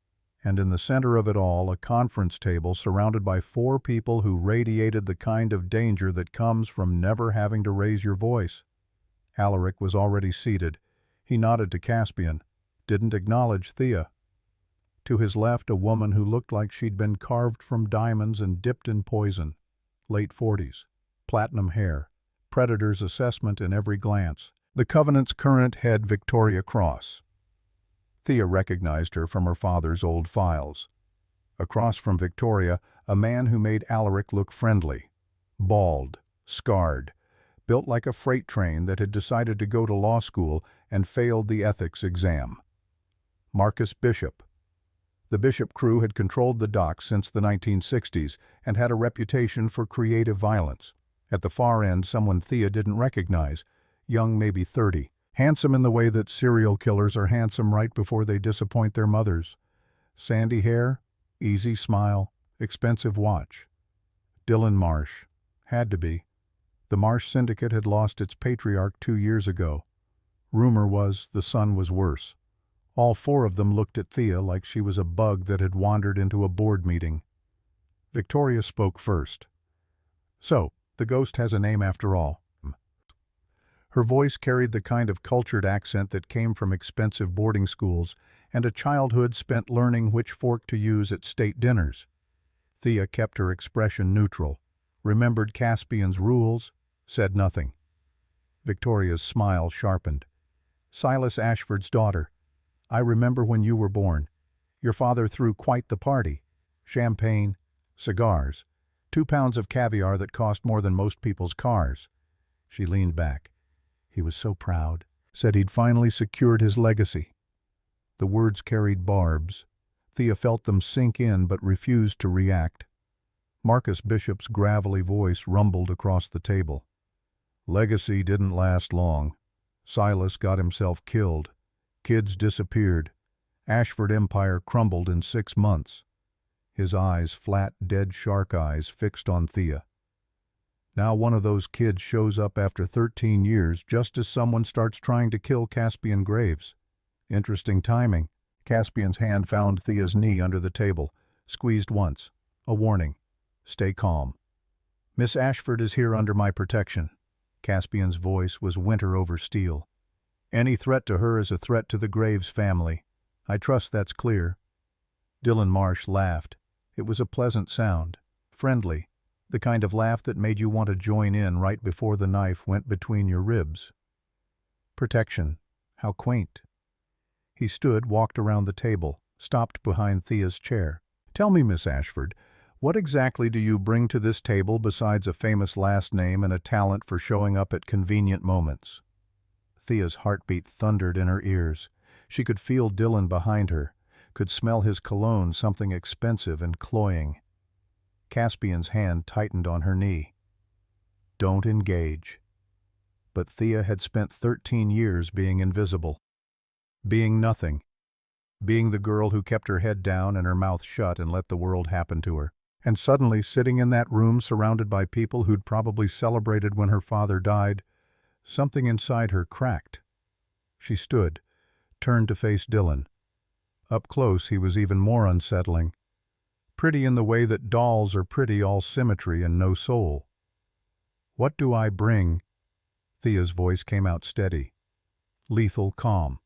And in the center of it all, a conference table surrounded by 4 people who radiated the kind of danger that comes from never having to raise your voice. Alaric was already seated. He nodded to Caspian, didn't acknowledge Thea. To his left, a woman who looked like she'd been carved from diamonds and dipped in poison. Late 40s. Platinum hair. Predator's assessment in every glance. The Covenant's current head, Victoria Cross. Thea recognized her from her father's old files. Across from Victoria, a man who made Alaric look friendly. Bald, scarred, built like a freight train that had decided to go to law school and failed the ethics exam. Marcus Bishop. The Bishop crew had controlled the docks since the 1960s and had a reputation for creative violence. At the far end, someone Thea didn't recognize, young, maybe 30, handsome in the way that serial killers are handsome right before they disappoint their mothers. Sandy hair, easy smile, expensive watch. Dylan Marsh. Had to be. The Marsh Syndicate had lost its patriarch 2 years ago. Rumor was the son was worse. All 4 of them looked at Thea like she was a bug that had wandered into a board meeting. Victoria spoke first. "So, the ghost has a name after all." Her voice carried the kind of cultured accent that came from expensive boarding schools and a childhood spent learning which fork to use at state dinners. Thea kept her expression neutral, remembered Caspian's rules, said nothing. Victoria's smile sharpened. "Silas Ashford's daughter. I remember when you were born. Your father threw quite the party. Champagne, cigars, 2 pounds of caviar that cost more than most people's cars." She leaned back. He was so proud. Said he'd finally secured his legacy. The words carried barbs. Thea felt them sink in but refused to react. Marcus Bishop's gravelly voice rumbled across the table. "Legacy didn't last long. Silas got himself killed. Kids disappeared. Ashford Empire crumbled in 6 months." His eyes, flat, dead shark eyes, fixed on Thea. "Now one of those kids shows up after 13 years just as someone starts trying to kill Caspian Graves. Interesting timing." Caspian's hand found Thea's knee under the table, squeezed once. A warning. "Stay calm." "Miss Ashford is here under my protection." Caspian's voice was winter over steel. "Any threat to her is a threat to the Graves family. I trust that's clear." Dylan Marsh laughed. It was a pleasant sound, friendly, the kind of laugh that made you want to join in right before the knife went between your ribs. Protection. How quaint. He stood, walked around the table, stopped behind Thea's chair. "Tell me, Miss Ashford, what exactly do you bring to this table besides a famous last name and a talent for showing up at convenient moments?" Thea's heartbeat thundered in her ears. She could feel Dylan behind her, could smell his cologne, something expensive and cloying. Caspian's hand tightened on her knee. "Don't engage." But Thea had spent 13 years being invisible. Being nothing. Being the girl who kept her head down and her mouth shut and let the world happen to her. And suddenly, sitting in that room surrounded by people who'd probably celebrated when her father died, something inside her cracked. She stood, turned to face Dylan. Up close, he was even more unsettling. Pretty in the way that dolls are pretty, all symmetry and no soul. "What do I bring?" Thea's voice came out steady, lethal calm.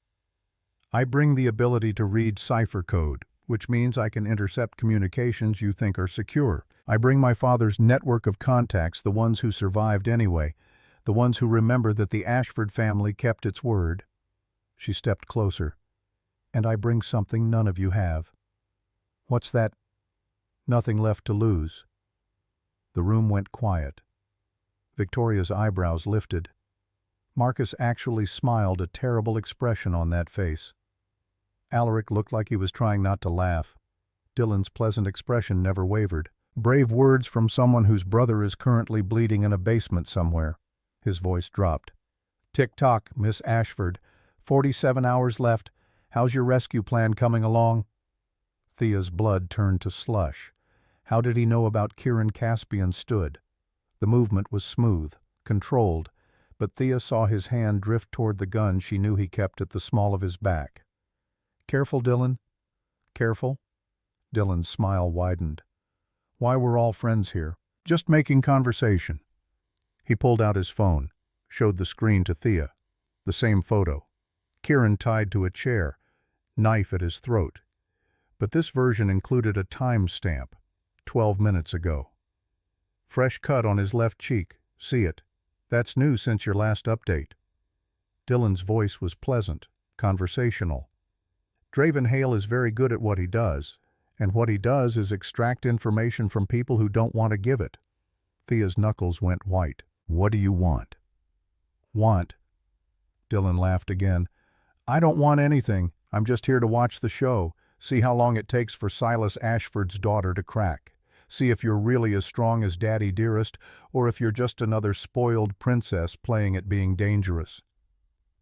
"I bring the ability to read cipher code, which means I can intercept communications you think are secure. I bring my father's network of contacts, the ones who survived anyway, the ones who remember that the Ashford family kept its word." She stepped closer. "And I bring something none of you have." "What's that?" "Nothing left to lose." The room went quiet. Victoria's eyebrows lifted. Marcus actually smiled, a terrible expression on that face. Alaric looked like he was trying not to laugh. Dylan's pleasant expression never wavered. "Brave words from someone whose brother is currently bleeding in a basement somewhere." His voice dropped. "Tick-tock, Miss Ashford. 47 hours left. How's your rescue plan coming along?" Thea's blood turned to slush. How did he know about Kieran Caspian stood? The movement was smooth, controlled, but Thea saw his hand drift toward the gun she knew he kept at the small of his back. "Careful, Dylan." "Careful?" Dylan's smile widened. "Why, we're all friends here. Just making conversation." He pulled out his phone, showed the screen to Thea. The same photo. Kieran tied to a chair, knife at his throat. But this version included a time stamp, 12 minutes ago. "Fresh cut on his left cheek. See it? That's new since your last update." Dylan's voice was pleasant, conversational. "Draven Hale is very good at what he does, and what he does is extract information from people who don't want to give it." Thea's knuckles went white. "What do you want?" "Want?" Dylan laughed again. "I don't want anything. I'm just here to watch the show, See how long it takes for Silas Ashford's daughter to crack. See if you're really as strong as Daddy Dearest, or if you're just another spoiled princess playing at being dangerous."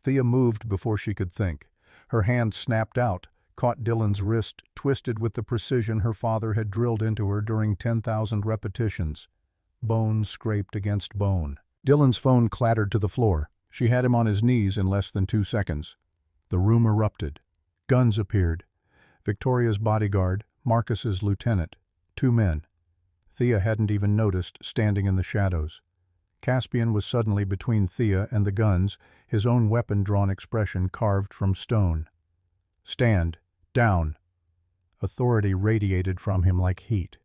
Thea moved before she could think. Her hand snapped out, caught Dylan's wrist, twisted with the precision her father had drilled into her during 10,000 repetitions. Bone scraped against bone. Dylan's phone clattered to the floor. She had him on his knees in less than 2 seconds. The room erupted. Guns appeared. Victoria's bodyguard, Marcus's lieutenant. 2 men. Thea hadn't even noticed, standing in the shadows. Caspian was suddenly between Thea and the guns, his own weapon-drawn expression carved from stone. "Stand. Down." Authority radiated from him like heat.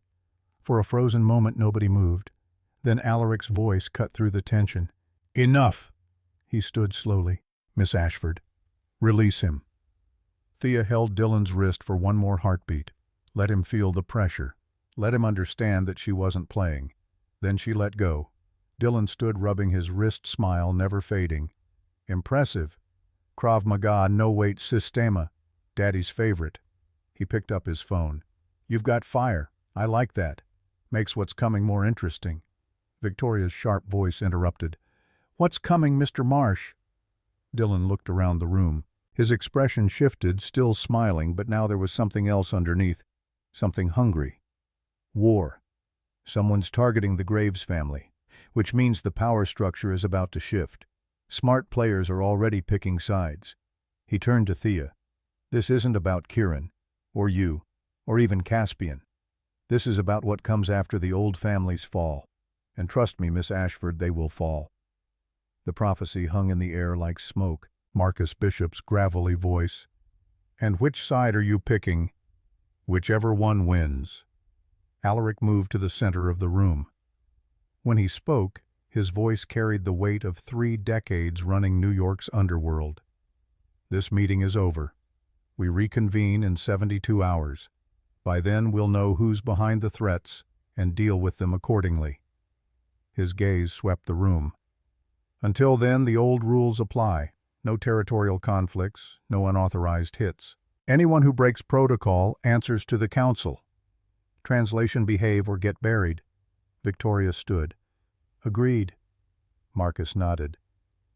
For a frozen moment nobody moved. Then Alaric's voice cut through the tension. "Enough!" He stood slowly. "Miss Ashford, release him." Thea held Dylan's wrist for one more heartbeat. Let him feel the pressure. Let him understand that she wasn't playing. Then she let go. Dylan stood rubbing his wrist, smile never fading. "Impressive. Krav Maga no-weight sistema. Daddy's favorite." He picked up his phone. "You've got fire. I like that. Makes what's coming more interesting." Victoria's sharp voice interrupted. "What's coming, Mr. Marsh?" Dylan looked around the room. His expression shifted, still smiling, but now there was something else underneath. Something hungry. War. Someone's targeting the Graves family, which means the power structure is about to shift. Smart players are already picking sides. He turned to Thea. "This isn't about Kieran, or you, or even Caspian. This is about what comes after the old families fall. And trust me, Miss Ashford, they will fall." The prophecy hung in the air like smoke. Marcus Bishop's gravelly voice. "And which side are you picking?" "Whichever one wins." Alaric moved to the center of the room. When he spoke, his voice carried the weight of 3 decades running New York's underworld. "This meeting is over. We reconvene in 72 hours. By then we'll know who's behind the threats and deal with them accordingly." His gaze swept the room. "Until then, the old rules apply. No territorial conflicts, no unauthorized hits. Anyone who breaks protocol answers to the council. Translation: behave or get buried." Victoria stood. "Agreed." Marcus nodded.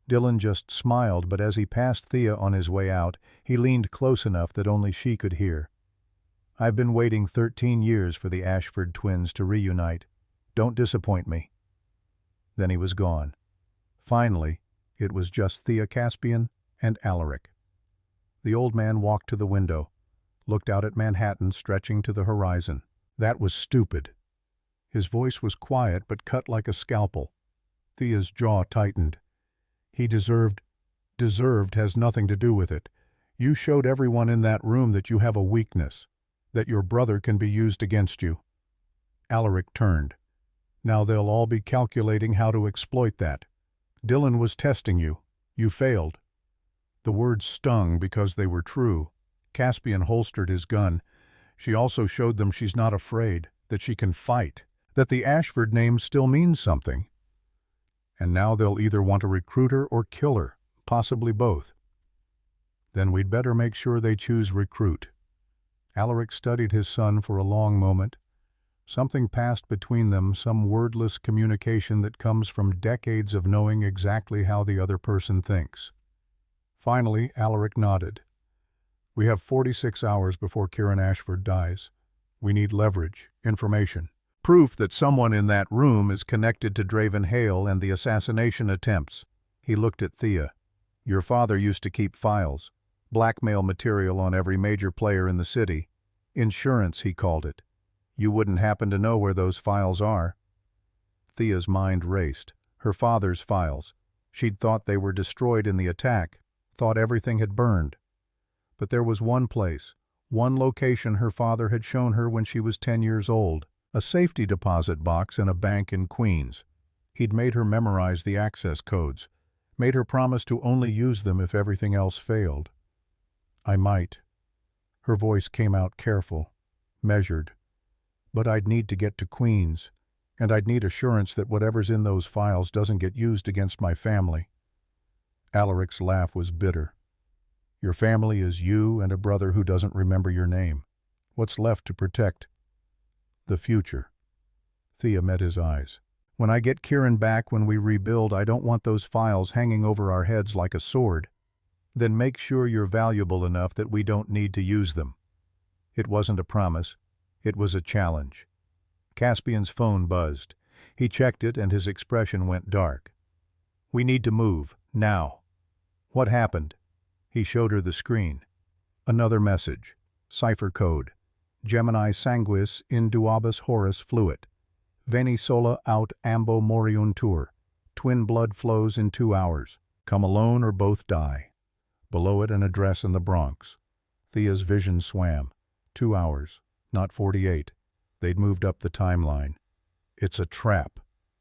Dylan just smiled, but as he passed Thea on his way out, he leaned close enough that only she could hear. "I've been waiting 13 years for the Ashford twins to reunite. Don't disappoint me." Then he was gone. Finally, it was just Thea, Caspian, and Alaric. The old man walked to the window, looked out at Manhattan stretching to the horizon. "That was stupid." His voice was quiet but cut like a scalpel. Thea's jaw tightened. "He deserved has nothing to do with it. You showed everyone in that room that you have a weakness, that your brother can be used against you." Alaric turned. "Now they'll all be calculating how to exploit that. Dylan was testing you. You failed." The words stung because they were true. Caspian holstered his gun. "She also showed them she's not afraid, that she can fight, that the Ashford name still means something. And now they'll either want to recruit her or kill her, possibly both." "Then we'd better make sure they choose recruit." Alaric studied his son for a long moment. Something passed between them, some wordless communication that comes from decades of knowing exactly how the other person thinks. Finally, Alaric nodded. "We have 46 hours before Kieran Ashford dies. We need leverage, information, proof that someone in that room is connected to Draven Hale and the assassination attempts." He looked at Thea. "Your father used to keep files, blackmail material on every major player in the city. Insurance, he called it. You wouldn't happen to know where those files are." Thea's mind raced. Her father's files. She'd thought they were destroyed in the attack, thought everything had burned. But there was one place, one location her father had shown her when she was 10 years old, a safety deposit box in a bank in Queens. He'd made her memorize the access codes, made her promise to only use them if everything else failed. "I might." Her voice came out careful, measured. "But I'd need to get to Queens, and I'd need assurance that whatever's in those files doesn't get used against my family." Alaric's laugh was bitter. "Your family is you and a brother who doesn't remember your name." What's left to protect? The future. Thea met his eyes. When I get Kieran back, when we rebuild, I don't want those files hanging over our heads like a sword. Then make sure you're valuable enough that we don't need to use them. It wasn't a promise. It was a challenge. Caspian's phone buzzed. He checked it and his expression went dark. We need to move, now. What happened? He showed her the screen. Another message. Cipher code. Gemini sanguis in duabus horis fluit. Veni sola aut ambo moriuntur. Twin blood flows in 2 hours. Come alone or both die. Below it an address in the Bronx. Thea's vision swam. 2 hours, not 48. They'd moved up the timeline. It's a trap.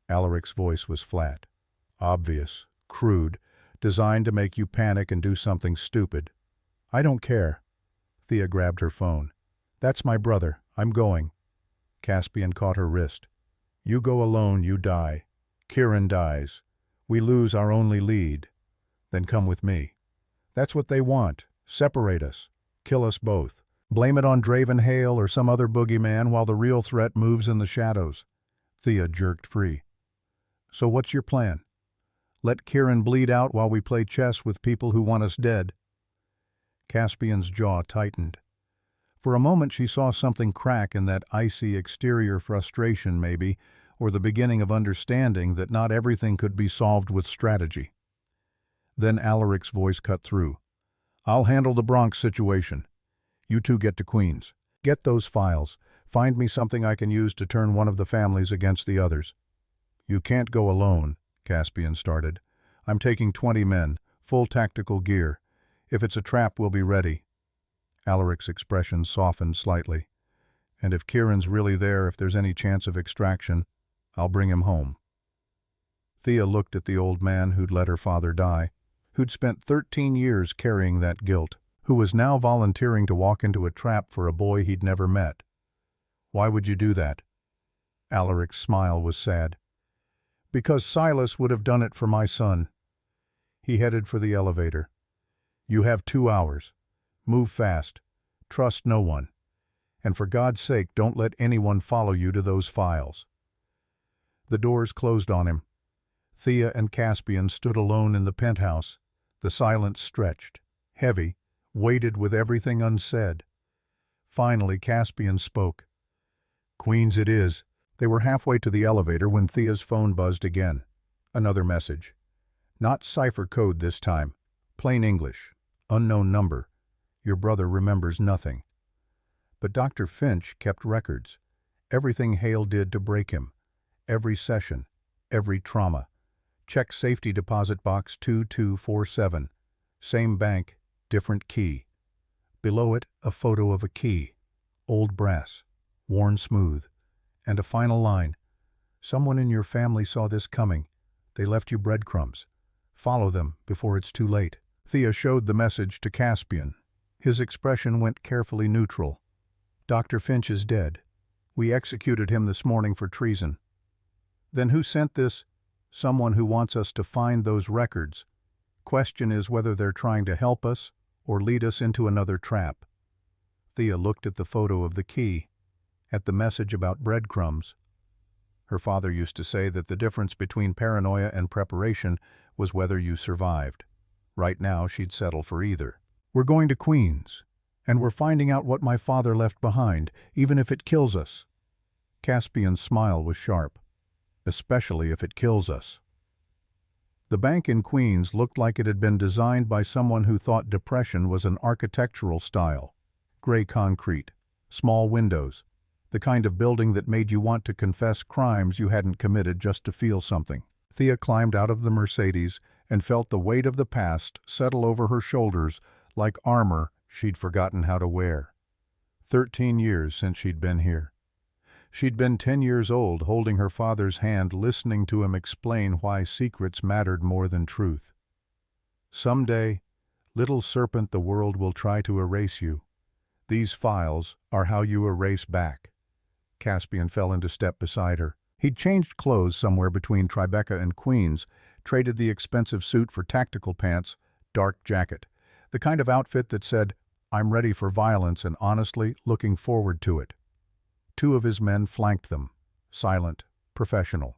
Alaric's voice was flat. Obvious, crude, designed to make you panic and do something stupid. I don't care. Thea grabbed her phone. That's my brother. I'm going. Caspian caught her wrist. You go alone, you die. Kieran dies. We lose our only lead. Then come with me. That's what they want. Separate us. Kill us both. Blame it on Draven Hale or some other boogeyman while the real threat moves in the shadows. Thea jerked free. So what's your plan? Let Kieran bleed out while we play chess with people who want us dead. Caspian's jaw tightened. For a moment she saw something crack in that icy exterior, frustration maybe, or the beginning of understanding that not everything could be solved with strategy. Then Alaric's voice cut through. I'll handle the Bronx situation. You two get to Queens. Get those files. Find me something I can use to turn one of the families against the others. You can't go alone, Caspian started. I'm taking 20 men, full tactical gear. If it's a trap, we'll be ready. Alaric's expression softened slightly. And if Kieran's really there, if there's any chance of extraction, I'll bring him home. Thea looked at the old man who'd let her father die, who'd spent 13 years carrying that guilt, who was now volunteering to walk into a trap for a boy he'd never met. Why would you do that? Alaric's smile was sad. Because Silas would have done it for my son. He headed for the elevator. You have 2 hours. Move fast. Trust no one. And for God's sake, don't let anyone follow you to those files. The doors closed on him. Thea and Caspian stood alone in the penthouse. The silence stretched, heavy, weighted with everything unsaid. Finally, Caspian spoke. Queens it is. They were halfway to the elevator when Thea's phone buzzed again. Another message. Not cipher code this time. Plain English. Unknown number. Your brother remembers nothing. But Dr. Finch kept records. Everything Hale did to break him. Every session. Every trauma. Check safety deposit box 2247. Same bank, different key. Below it, a photo of a key. Old brass. Worn smooth. And a final line. Someone in your family saw this coming. They left you breadcrumbs. Follow them before it's too late. Thea showed the message to Caspian. His expression went carefully neutral. Dr. Finch is dead. We executed him this morning for treason. Then who sent this? Someone who wants us to find those records. Question is whether they're trying to help us or lead us into another trap. Thea looked at the photo of the key, at the message about breadcrumbs. Her father used to say that the difference between paranoia and preparation was whether you survived. Right now, she'd settle for either. We're going to Queens, and we're finding out what my father left behind, even if it kills us. Caspian's smile was sharp. Especially if it kills us. The bank in Queens looked like it had been designed by someone who thought depression was an architectural style. Gray concrete, small windows, the kind of building that made you want to confess crimes you hadn't committed just to feel something. Thea climbed out of the Mercedes and felt the weight of the past settle over her shoulders like armor she'd forgotten how to wear. 13 years since she'd been here. She'd been 10 years old, holding her father's hand, listening to him explain why secrets mattered more than truth. Someday, little serpent, the world will try to erase you. These files are how you erase back. Caspian fell into step beside her. He'd changed clothes somewhere between Tribeca and Queens, traded the expensive suit for tactical pants, dark jacket, the kind of outfit that said, I'm ready for violence and honestly looking forward to it. Two of his men flanked them, silent, professional,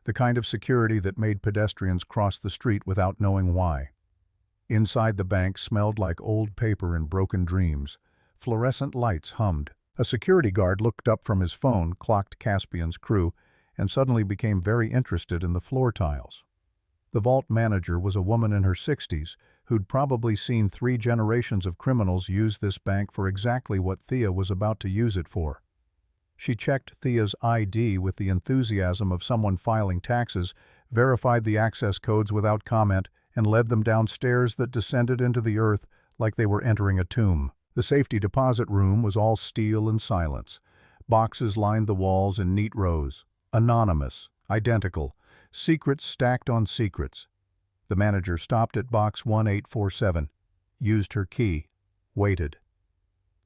the kind of security that made pedestrians cross the street without knowing why. Inside the bank smelled like old paper and broken dreams. Fluorescent lights hummed. A security guard looked up from his phone, clocked Caspian's crew, and suddenly became very interested in the floor tiles. The vault manager was a woman in her 60s who'd probably seen 3 generations of criminals use this bank for exactly what Thea was about to use it for. She checked Thea's ID with the enthusiasm of someone filing taxes, verified the access codes without comment, and led them down stairs that descended into the earth like they were entering a tomb. The safety deposit room was all steel and silence. Boxes lined the walls in neat rows. Anonymous, identical, secrets stacked on secrets. The manager stopped at box 1847, used her key, waited.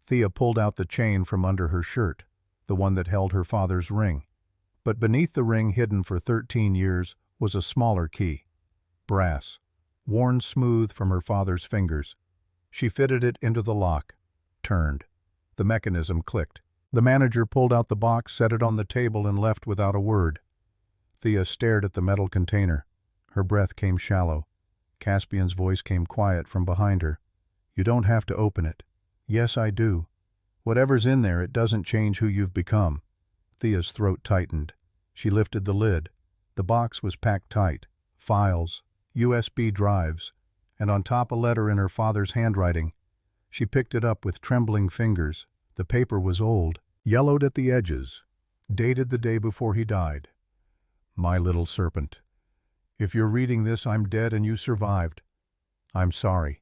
Thea pulled out the chain from under her shirt, the one that held her father's ring. But beneath the ring, hidden for 13 years, was a smaller key. Brass, worn smooth from her father's fingers. She fitted it into the lock, turned. The mechanism clicked. The manager pulled out the box, set it on the table, and left without a word. Thea stared at the metal container. Her breath came shallow. Caspian's voice came quiet from behind her. You don't have to open it. Yes, I do. Whatever's in there, it doesn't change who you've become. Thea's throat tightened. She lifted the lid. The box was packed tight. Files, USB drives, and on top a letter in her father's handwriting. She picked it up with trembling fingers. The paper was old, yellowed at the edges, dated the day before he died. My little serpent. If you're reading this, I'm dead and you survived. I'm sorry.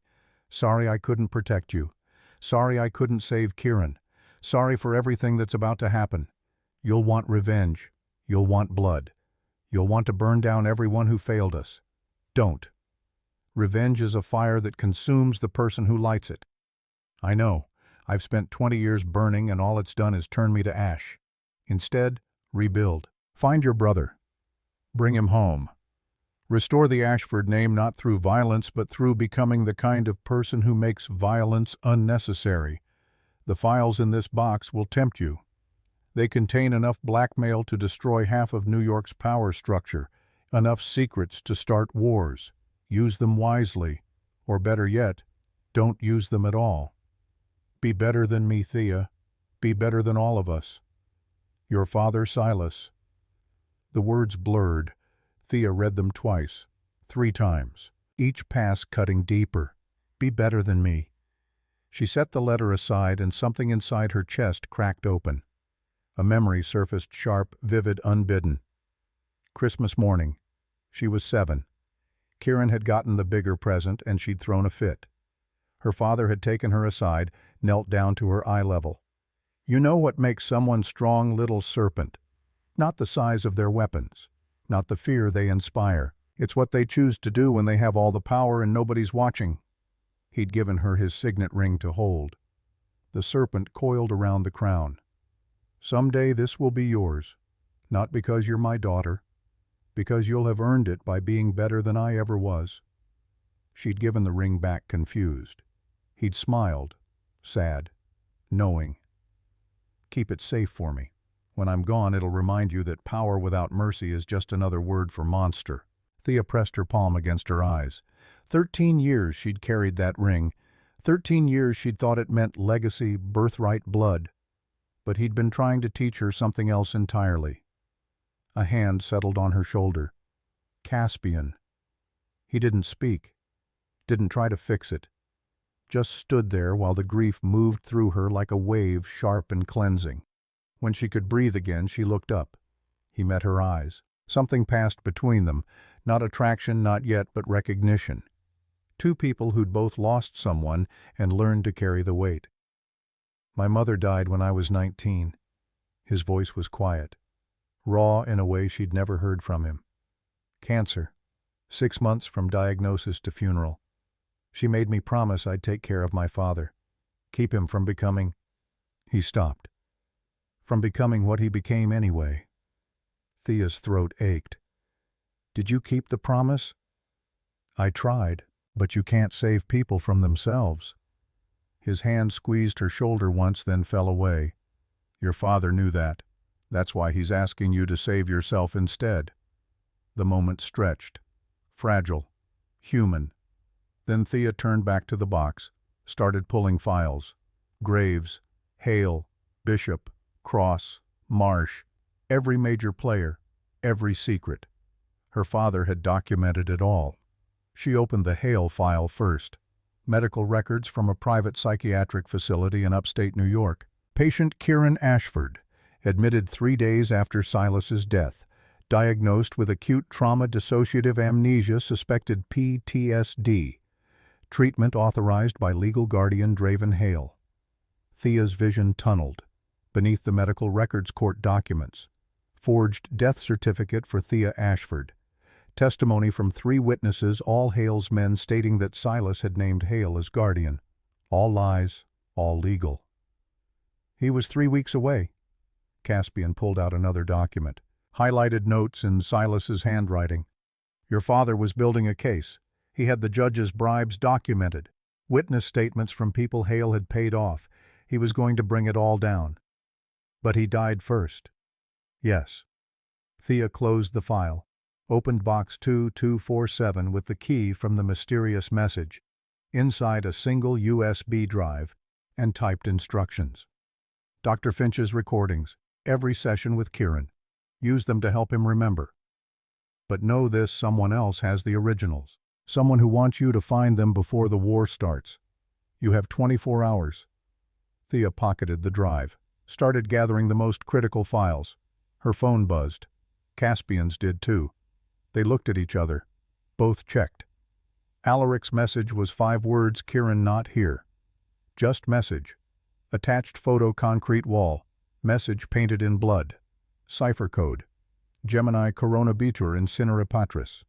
Sorry I couldn't protect you. Sorry I couldn't save Kieran. Sorry for everything that's about to happen. You'll want revenge. You'll want blood. You'll want to burn down everyone who failed us. Don't. Revenge is a fire that consumes the person who lights it. I know. I've spent 20 years burning and all it's done is turn me to ash. Instead, rebuild. Find your brother. Bring him home. Restore the Ashford name not through violence but through becoming the kind of person who makes violence unnecessary. The files in this box will tempt you. They contain enough blackmail to destroy half of New York's power structure, enough secrets to start wars. Use them wisely, or better yet, don't use them at all. Be better than me, Thea. Be better than all of us. Your father, Silas. The words blurred. Thea read them twice, 3 times, each pass cutting deeper. Be better than me. She set the letter aside and something inside her chest cracked open. A memory surfaced sharp, vivid, unbidden. Christmas morning. She was 7. Kieran had gotten the bigger present and she'd thrown a fit. Her father had taken her aside, knelt down to her eye level. You know what makes someone strong, little serpent? Not the size of their weapons, not the fear they inspire. It's what they choose to do when they have all the power and nobody's watching. He'd given her his signet ring to hold. The serpent coiled around the crown. Someday this will be yours, not because you're my daughter, because you'll have earned it by being better than I ever was. She'd given the ring back confused. He'd smiled, sad, knowing. Keep it safe for me. When I'm gone, it'll remind you that power without mercy is just another word for monster. Thea pressed her palm against her eyes. 13 years she'd carried that ring. 13 years she'd thought it meant legacy, birthright blood. But he'd been trying to teach her something else entirely. A hand settled on her shoulder. Caspian. He didn't speak. Didn't try to fix it. Just stood there while the grief moved through her like a wave, sharp and cleansing. When she could breathe again, she looked up. He met her eyes. Something passed between them. Not attraction, not yet, but recognition. Two people who'd both lost someone and learned to carry the weight. My mother died when I was 19. His voice was quiet, raw in a way she'd never heard from him. Cancer. 6 months from diagnosis to funeral. She made me promise I'd take care of my father. Keep him from becoming... He stopped. From becoming what he became anyway. Thea's throat ached. Did you keep the promise? I tried, but you can't save people from themselves. His hand squeezed her shoulder once, then fell away. Your father knew that. That's why he's asking you to save yourself instead. The moment stretched. Fragile. Human. Then Thea turned back to the box, started pulling files. Graves, Hale, Bishop, Cross, Marsh, every major player, every secret. Her father had documented it all. She opened the Hale file first. Medical records from a private psychiatric facility in upstate New York. Patient Kieran Ashford, admitted 3 days after Silas's death, diagnosed with acute trauma-dissociative amnesia, suspected PTSD. Treatment authorized by legal guardian Draven Hale. Thea's vision tunneled. Beneath the medical records court documents. Forged death certificate for Thea Ashford. Testimony from 3 witnesses, all Hale's men, stating that Silas had named Hale as guardian. All lies, all legal. He was 3 weeks away. Caspian pulled out another document. Highlighted notes in Silas's handwriting. Your father was building a case. He had the judge's bribes documented. Witness statements from people Hale had paid off. He was going to bring it all down. But he died first. Yes. Thea closed the file, opened box 2247 with the key from the mysterious message, inside a single USB drive, and typed instructions. Dr. Finch's recordings, every session with Kieran. Use them to help him remember. But know this, someone else has the originals. Someone who wants you to find them before the war starts. You have 24 hours. Thea pocketed the drive, started gathering the most critical files. Her phone buzzed. Caspian's did too. They looked at each other. Both checked. Alaric's message was 5 words, Kieran not here. Just message. Attached photo, concrete wall. Message painted in blood. Cipher code. Gemini coronabitur incinera patris.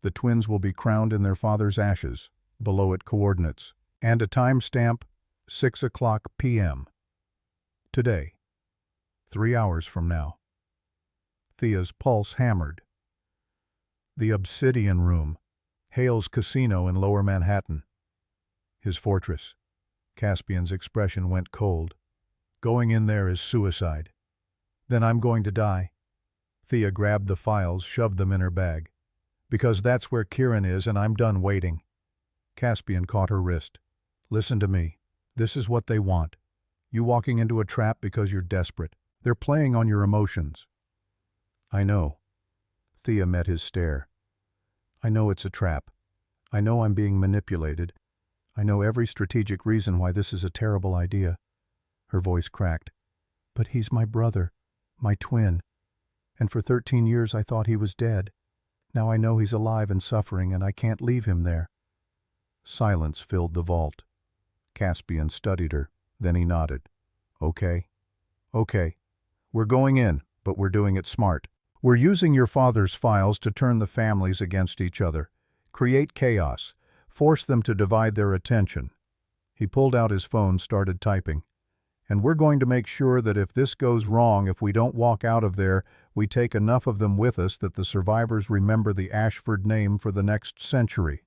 The twins will be crowned in their father's ashes. Below it coordinates. And a timestamp, 6:00 p.m. Today. 3 hours from now. Thea's pulse hammered. The Obsidian Room. Hale's casino in Lower Manhattan. His fortress. Caspian's expression went cold. Going in there is suicide. Then I'm going to die. Thea grabbed the files, shoved them in her bag. Because that's where Kieran is, and I'm done waiting. Caspian caught her wrist. Listen to me. This is what they want. You walking into a trap because you're desperate. They're playing on your emotions. I know. Thea met his stare. I know it's a trap. I know I'm being manipulated. I know every strategic reason why this is a terrible idea. Her voice cracked. But he's my brother, my twin. And for 13 years I thought he was dead. Now I know he's alive and suffering, and I can't leave him there. Silence filled the vault. Caspian studied her. Then he nodded. Okay. Okay. We're going in, but we're doing it smart. We're using your father's files to turn the families against each other, create chaos, force them to divide their attention. He pulled out his phone, started typing. And we're going to make sure that if this goes wrong, if we don't walk out of there, we take enough of them with us that the survivors remember the Ashford name for the next century.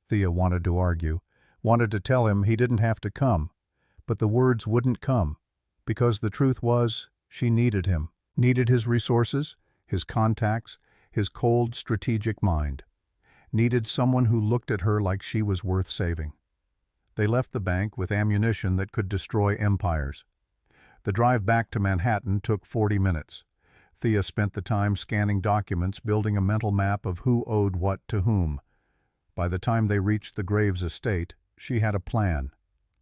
Thea wanted to argue, wanted to tell him he didn't have to come, but the words wouldn't come, because the truth was, she needed him, needed his resources, his contacts, his cold, strategic mind, needed someone who looked at her like she was worth saving. They left the bank with ammunition that could destroy empires. The drive back to Manhattan took 40 minutes. Thea spent the time scanning documents, building a mental map of who owed what to whom. By the time they reached the Graves estate, she had a plan.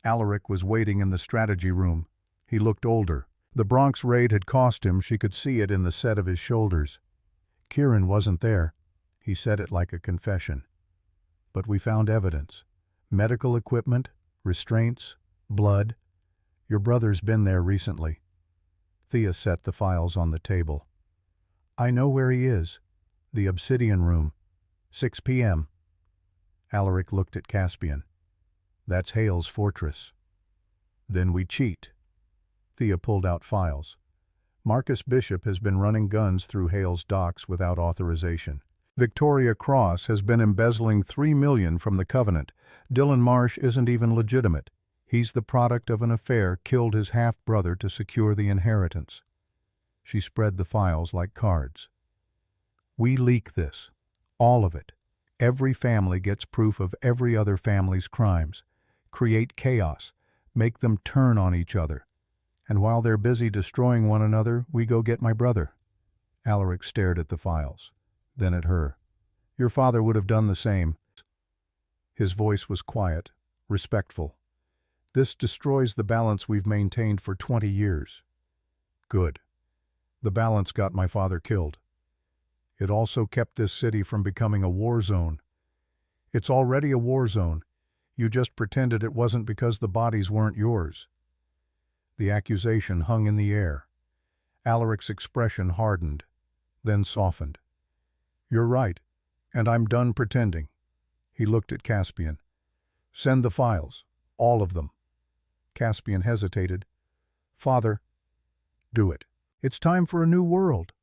Alaric was waiting in the strategy room. He looked older. The Bronx raid had cost him, she could see it in the set of his shoulders. Kieran wasn't there. He said it like a confession. But we found evidence. Medical equipment, restraints, blood. Your brother's been there recently. Thea set the files on the table. I know where he is. The Obsidian Room. 6 p.m. Alaric looked at Caspian. That's Hale's fortress. Then we cheat. Thea pulled out files. Marcus Bishop has been running guns through Hale's docks without authorization. Victoria Cross has been embezzling $3 million from the Covenant. Dylan Marsh isn't even legitimate. He's the product of an affair, killed his half-brother to secure the inheritance. She spread the files like cards. We leak this. All of it. Every family gets proof of every other family's crimes. Create chaos. Make them turn on each other. And while they're busy destroying one another, we go get my brother. Alaric stared at the files, then at her. Your father would have done the same. His voice was quiet, respectful. This destroys the balance we've maintained for 20 years. Good. The balance got my father killed. It also kept this city from becoming a war zone. It's already a war zone. You just pretended it wasn't because the bodies weren't yours. The accusation hung in the air. Alaric's expression hardened, then softened. You're right, and I'm done pretending. He looked at Caspian. Send the files, all of them. Caspian hesitated. Father, do it. It's time for a new world.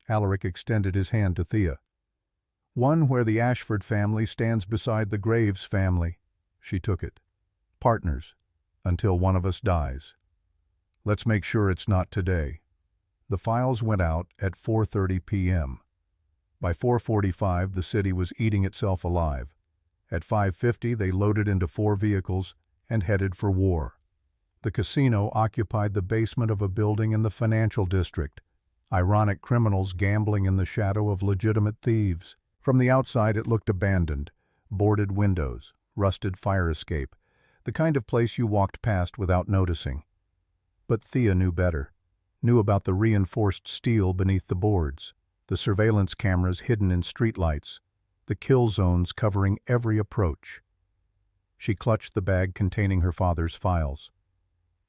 Alaric extended his hand to Thea. One where the Ashford family stands beside the Graves family. She took it. Partners, until one of us dies. Let's make sure it's not today. The files went out at 4:30 p.m. By 4:45, the city was eating itself alive. At 5:50, they loaded into 4 vehicles and headed for war. The casino occupied the basement of a building in the financial district. Ironic criminals gambling in the shadow of legitimate thieves. From the outside, it looked abandoned. Boarded windows, rusted fire escape, the kind of place you walked past without noticing. But Thea knew better. Knew about the reinforced steel beneath the boards, the surveillance cameras hidden in streetlights, the kill zones covering every approach. She clutched the bag containing her father's files.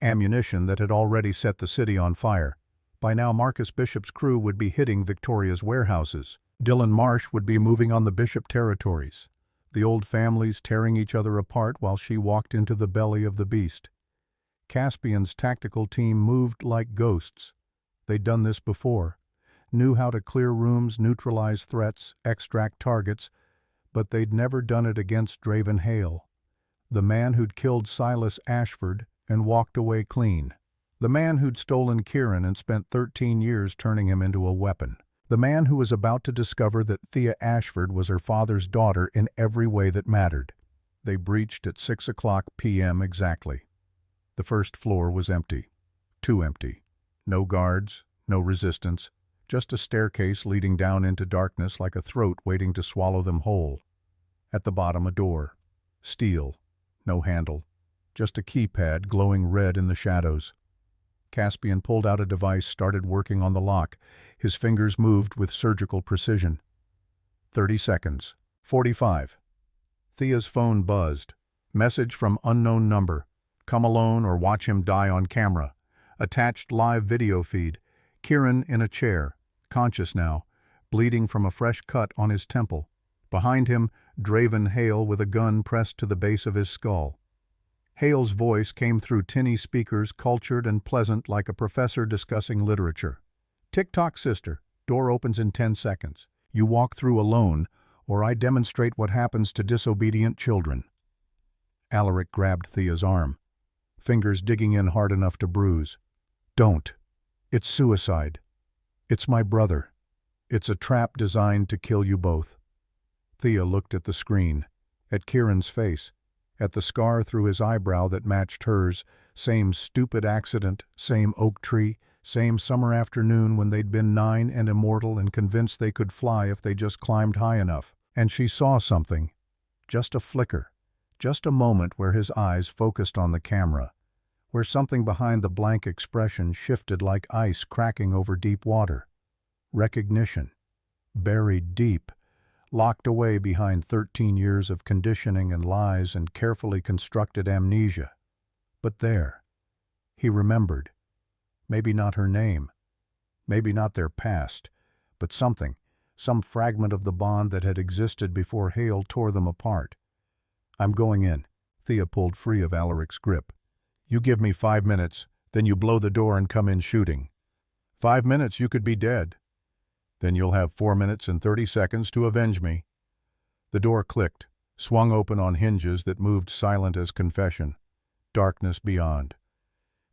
Ammunition that had already set the city on fire. By now Marcus Bishop's crew would be hitting Victoria's warehouses. Dylan Marsh would be moving on the Bishop territories. The old families tearing each other apart while she walked into the belly of the beast. Caspian's tactical team moved like ghosts. They'd done this before. Knew how to clear rooms, neutralize threats, extract targets, but they'd never done it against Draven Hale, the man who'd killed Silas Ashford and walked away clean. The man who'd stolen Kieran and spent 13 years turning him into a weapon. The man who was about to discover that Thea Ashford was her father's daughter in every way that mattered. They breached at 6:00 p.m. exactly. The first floor was empty. Too empty. No guards, no resistance, just a staircase leading down into darkness like a throat waiting to swallow them whole. At the bottom, a door. Steel. No handle. Just a keypad glowing red in the shadows. Caspian pulled out a device, started working on the lock. His fingers moved with surgical precision. 30 seconds. 45. Thea's phone buzzed. Message from unknown number. Come alone or watch him die on camera. Attached live video feed. Kieran in a chair, conscious now, bleeding from a fresh cut on his temple. Behind him, Draven Hale with a gun pressed to the base of his skull. Hale's voice came through tinny speakers, cultured and pleasant like a professor discussing literature. Tick-tock, sister. Door opens in 10 seconds. You walk through alone, or I demonstrate what happens to disobedient children. Alaric grabbed Thea's arm, fingers digging in hard enough to bruise. Don't. It's suicide. It's my brother. It's a trap designed to kill you both. Thea looked at the screen, at Kieran's face, at the scar through his eyebrow that matched hers, same stupid accident, same oak tree, same summer afternoon when they'd been 9 and immortal and convinced they could fly if they just climbed high enough. And she saw something. Just a flicker. Just a moment where his eyes focused on the camera, where something behind the blank expression shifted like ice cracking over deep water. Recognition. Buried deep. Locked away behind 13 years of conditioning and lies and carefully constructed amnesia. But there. He remembered. Maybe not her name. Maybe not their past. But something. Some fragment of the bond that had existed before Hale tore them apart. I'm going in. Thea pulled free of Alaric's grip. You give me 5 minutes, then you blow the door and come in shooting. 5 minutes, you could be dead. Then you'll have 4 minutes and 30 seconds to avenge me. The door clicked, swung open on hinges that moved silent as confession. darkness beyond.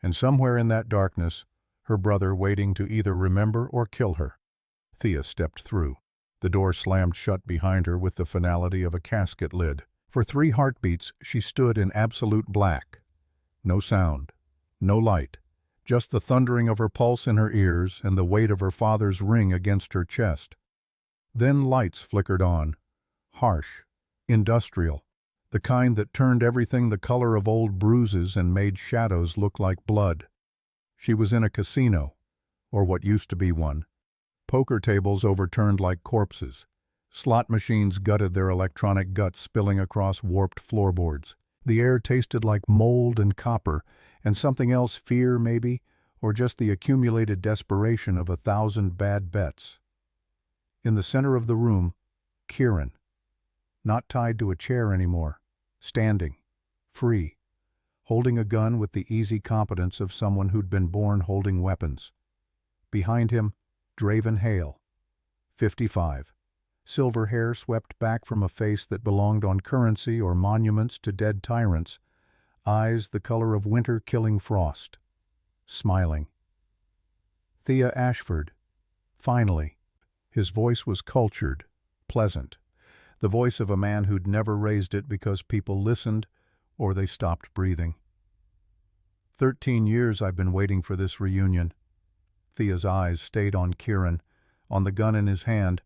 And somewhere in that darkness, her brother waiting to either remember or kill her. Thea stepped through. The door slammed shut behind her with the finality of a casket lid. For 3 heartbeats, she stood in absolute black. No sound, no light, just the thundering of her pulse in her ears and the weight of her father's ring against her chest. Then lights flickered on, harsh, industrial, the kind that turned everything the color of old bruises and made shadows look like blood. She was in a casino, or what used to be one. Poker tables overturned like corpses. Slot machines gutted their electronic guts spilling across warped floorboards. The air tasted like mold and copper, and something else, fear maybe, or just the accumulated desperation of 1,000 bad bets. In the center of the room, Kieran, not tied to a chair anymore, standing, free, holding a gun with the easy competence of someone who'd been born holding weapons. Behind him, Draven Hale, 55. Silver hair swept back from a face that belonged on currency or monuments to dead tyrants, eyes the color of winter-killing frost. Smiling. Thea Ashford. Finally. His voice was cultured, pleasant. The voice of a man who'd never raised it because people listened or they stopped breathing. 13 years I've been waiting for this reunion. Thea's eyes stayed on Kieran, on the gun in his hand,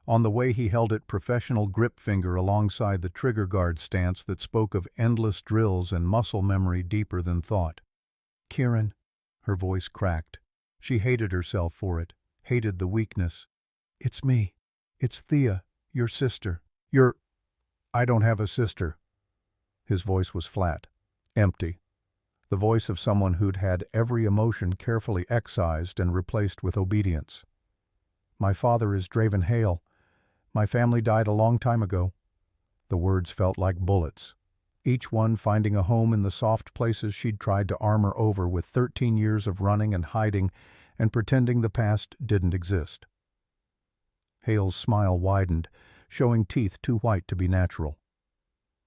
on the way he held it professional grip finger alongside the trigger guard stance that spoke of endless drills and muscle memory deeper than thought. Kieran, her voice cracked. She hated herself for it, hated the weakness. It's me. It's Thea, your sister. I don't have a sister. His voice was flat, empty. The voice of someone who'd had every emotion carefully excised and replaced with obedience. My father is Draven Hale. My family died a long time ago. The words felt like bullets, each one finding a home in the soft places she'd tried to armor over with 13 years of running and hiding and pretending the past didn't exist. Hale's smile widened, showing teeth too white to be natural.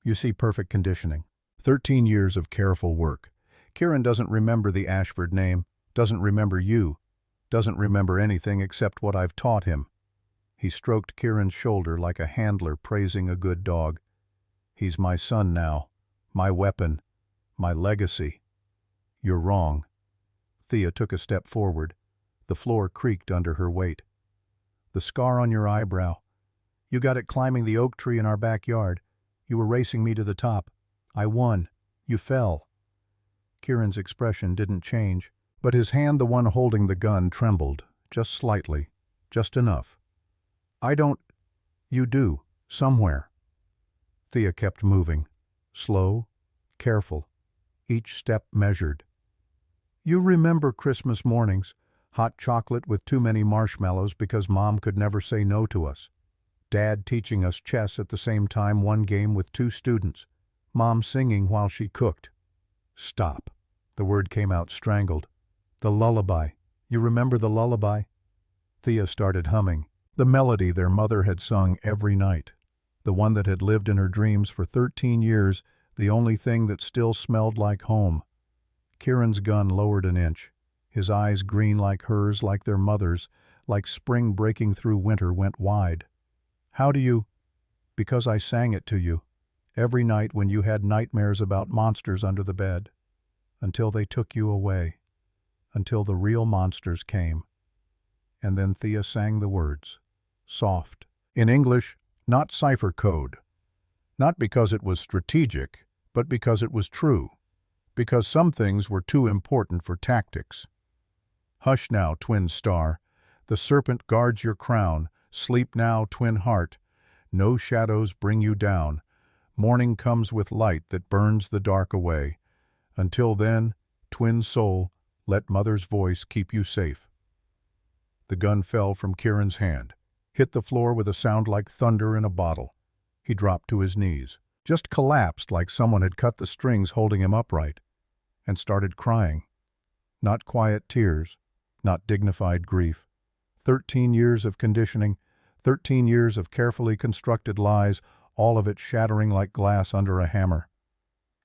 You see perfect conditioning. 13 years of careful work. Kieran doesn't remember the Ashford name, doesn't remember you, doesn't remember anything except what I've taught him. He stroked Kieran's shoulder like a handler praising a good dog. He's my son now, my weapon, my legacy. You're wrong. Thea took a step forward. The floor creaked under her weight. The scar on your eyebrow. You got it climbing the oak tree in our backyard. You were racing me to the top. I won. You fell. Kieran's expression didn't change, but his hand, the one holding the gun, trembled, just slightly, just enough. I don't. You do, somewhere. Thea kept moving, slow, careful, each step measured. You remember Christmas mornings, hot chocolate with too many marshmallows because Mom could never say no to us. Dad teaching us chess at the same time, one game with 2 students. Mom singing while she cooked. Stop. The word came out strangled. The lullaby. You remember the lullaby? Thea started humming. The melody their mother had sung every night. The one that had lived in her dreams for 13 years, the only thing that still smelled like home. Kieran's gun lowered an inch. His eyes, green like hers, like their mother's, like spring breaking through winter, went wide. How do you? Because I sang it to you. Every night when you had nightmares about monsters under the bed. Until they took you away. Until the real monsters came. And then Thea sang the words. Soft. In English, not cipher code. Not because it was strategic, but because it was true. Because some things were too important for tactics. Hush now, twin star. The serpent guards your crown. Sleep now, twin heart. No shadows bring you down. Morning comes with light that burns the dark away. Until then, twin soul, let mother's voice keep you safe. The gun fell from Kieran's hand, hit the floor with a sound like thunder in a bottle. He dropped to his knees, just collapsed like someone had cut the strings holding him upright, and started crying. Not quiet tears, not dignified grief. 13 years of conditioning, 13 years of carefully constructed lies, all of it shattering like glass under a hammer.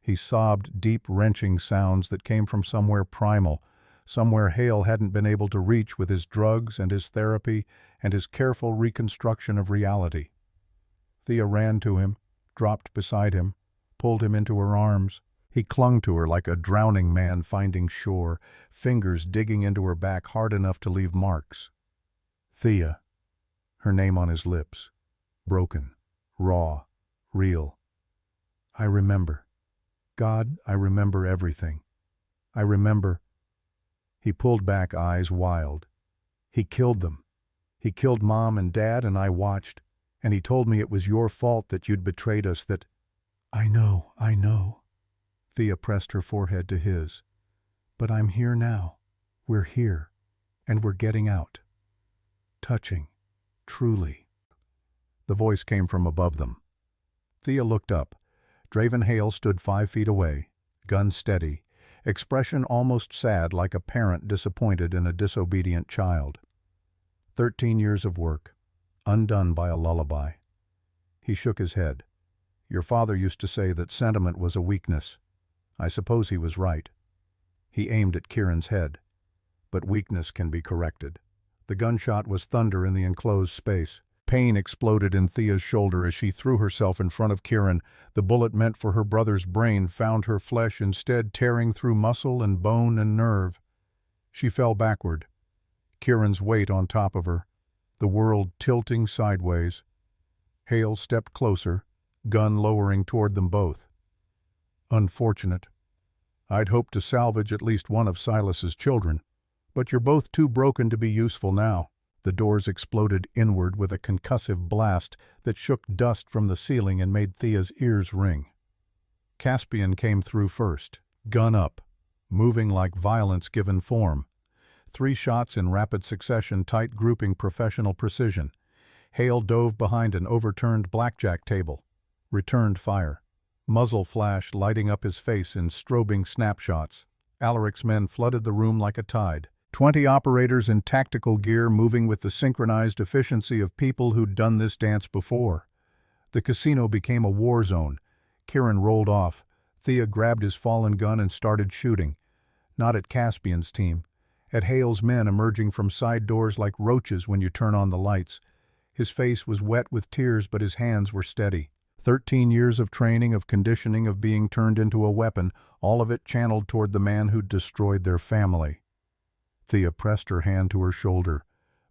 He sobbed deep, wrenching sounds that came from somewhere primal, somewhere Hale hadn't been able to reach with his drugs and his therapy and his careful reconstruction of reality. Thea ran to him, dropped beside him, pulled him into her arms. He clung to her like a drowning man finding shore, fingers digging into her back hard enough to leave marks. Thea, her name on his lips, broken, raw, real. I remember. God, I remember everything. I remember. He pulled back, eyes wild. He killed them. He killed Mom and Dad, and I watched, and he told me it was your fault that you'd betrayed us, that... I know. Thea pressed her forehead to his. But I'm here now. We're here, and we're getting out. Touching. Truly. The voice came from above them. Thea looked up. Draven Hale stood 5 feet away, gun steady, expression almost sad like a parent disappointed in a disobedient child. 13 years of work, undone by a lullaby. He shook his head. Your father used to say that sentiment was a weakness. I suppose he was right. He aimed at Kieran's head. But weakness can be corrected. The gunshot was thunder in the enclosed space. Pain exploded in Thea's shoulder as she threw herself in front of Kieran. The bullet meant for her brother's brain found her flesh instead, tearing through muscle and bone and nerve. She fell backward, Kieran's weight on top of her, the world tilting sideways. Hale stepped closer, gun lowering toward them both. Unfortunate. I'd hoped to salvage at least one of Silas's children, but you're both too broken to be useful now. The doors exploded inward with a concussive blast that shook dust from the ceiling and made Thea's ears ring. Caspian came through first, gun up, moving like violence given form. 3 shots in rapid succession, tight grouping, professional precision. Hale dove behind an overturned blackjack table. Returned fire. Muzzle flash lighting up his face in strobing snapshots. Alaric's men flooded the room like a tide. 20 operators in tactical gear moving with the synchronized efficiency of people who'd done this dance before. The casino became a war zone. Kieran rolled off. Thea grabbed his fallen gun and started shooting. Not at Caspian's team. At Hale's men emerging from side doors like roaches when you turn on the lights. His face was wet with tears, but his hands were steady. 13 years of training, of conditioning, of being turned into a weapon, all of it channeled toward the man who'd destroyed their family. Thea pressed her hand to her shoulder.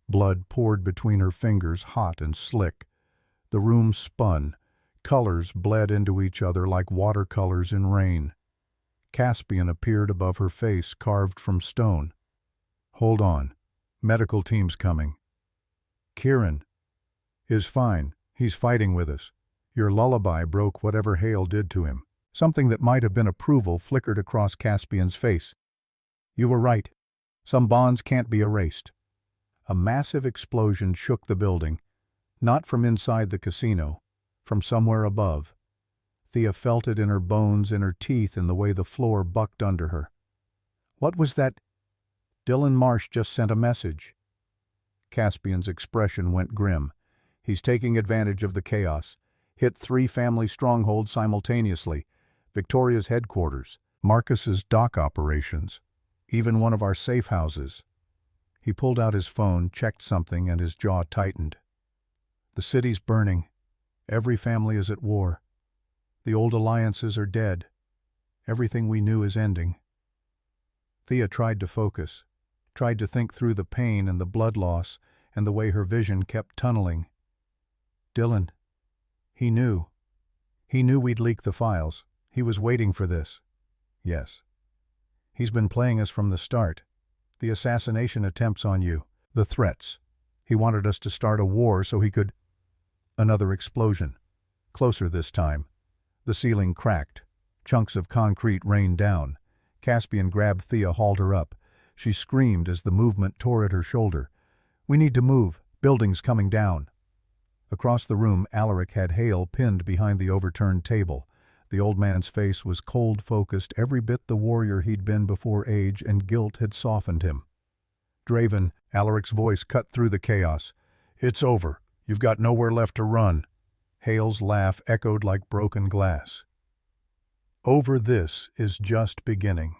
Blood poured between her fingers, hot and slick. The room spun. Colors bled into each other like watercolors in rain. Caspian appeared above her face, carved from stone. Hold on. Medical team's coming. Kieran is fine. He's fighting with us. Your lullaby broke whatever Hale did to him. Something that might have been approval flickered across Caspian's face. You were right. Some bonds can't be erased. A massive explosion shook the building, not from inside the casino, from somewhere above. Thea felt it in her bones, in her teeth, in the way the floor bucked under her. What was that? Dylan Marsh just sent a message. Caspian's expression went grim. He's taking advantage of the chaos. Hit 3 family strongholds simultaneously. Victoria's headquarters, Marcus's dock operations, even one of our safe houses. He pulled out his phone, checked something, and his jaw tightened. The city's burning. Every family is at war. The old alliances are dead. Everything we knew is ending. Thea tried to focus, tried to think through the pain and the blood loss and the way her vision kept tunneling. Dylan. He knew. He knew we'd leak the files. He was waiting for this. Yes. He's been playing us from the start. The assassination attempts on you. The threats. He wanted us to start a war so he could... Another explosion. Closer this time. The ceiling cracked. Chunks of concrete rained down. Caspian grabbed Thea, hauled her up. She screamed as the movement tore at her shoulder. We need to move. Building's coming down. Across the room, Alaric had Hale pinned behind the overturned table. The old man's face was cold-focused, every bit the warrior he'd been before age and guilt had softened him. Draven, Alaric's voice cut through the chaos. It's over. You've got nowhere left to run. Hale's laugh echoed like broken glass. Over this is just beginning.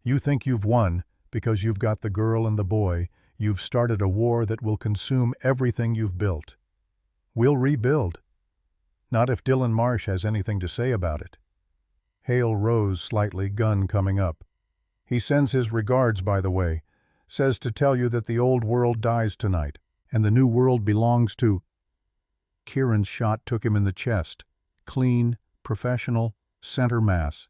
You think you've won because you've got the girl and the boy. You've started a war that will consume everything you've built. We'll rebuild. Not if Dylan Marsh has anything to say about it. Hale rose slightly, gun coming up. He sends his regards, by the way. Says to tell you that the old world dies tonight, and the new world belongs to... Kieran's shot took him in the chest. Clean, professional, center mass.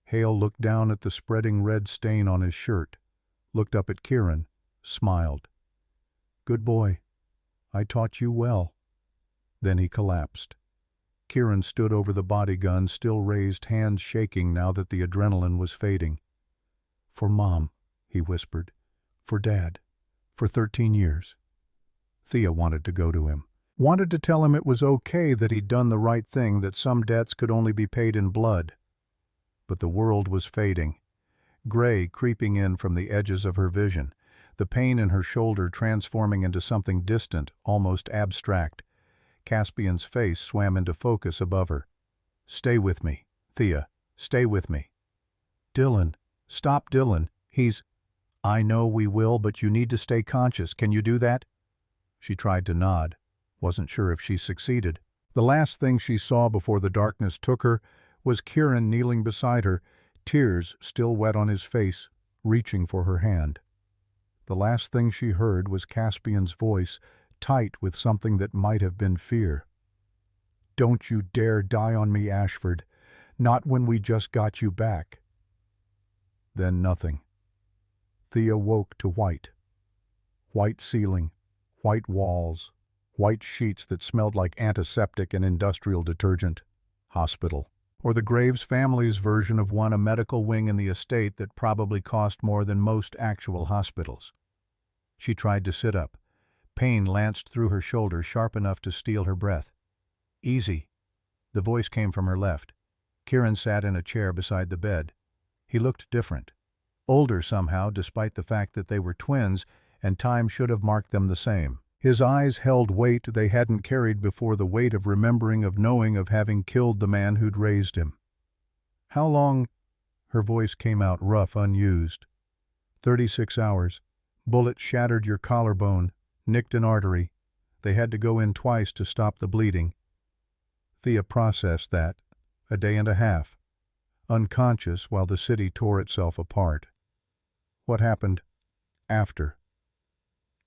Hale looked down at the spreading red stain on his shirt, looked up at Kieran, smiled. Good boy. I taught you well. Then he collapsed. Kieran stood over the body gun, still raised, hands shaking now that the adrenaline was fading. For Mom, he whispered. For Dad. For 13 years. Thea wanted to go to him. Wanted to tell him it was okay that he'd done the right thing, that some debts could only be paid in blood. But the world was fading. Gray creeping in from the edges of her vision. The pain in her shoulder transforming into something distant, almost abstract. Caspian's face swam into focus above her. Stay with me, Thea. Stay with me. Dylan. Stop Dylan. He's... I know we will, but you need to stay conscious. Can you do that? She tried to nod. Wasn't sure if she succeeded. The last thing she saw before the darkness took her was Kieran kneeling beside her, tears still wet on his face, reaching for her hand. The last thing she heard was Caspian's voice, tight with something that might have been fear. Don't you dare die on me, Ashford. Not when we just got you back. Then nothing. Thea woke to white. White ceiling, white walls, white sheets that smelled like antiseptic and industrial detergent. Hospital. Or the Graves family's version of one, a medical wing in the estate that probably cost more than most actual hospitals. She tried to sit up. Pain lanced through her shoulder, sharp enough to steal her breath. Easy. The voice came from her left. Kieran sat in a chair beside the bed. He looked different. Older somehow, despite the fact that they were twins, and time should have marked them the same. His eyes held weight they hadn't carried before, the weight of remembering, of knowing, of having killed the man who'd raised him. How long? Her voice came out rough, unused. 36 hours. Bullet shattered your collarbone, nicked an artery. They had to go in twice to stop the bleeding. Thea processed that. A day and a half. Unconscious while the city tore itself apart. What happened after?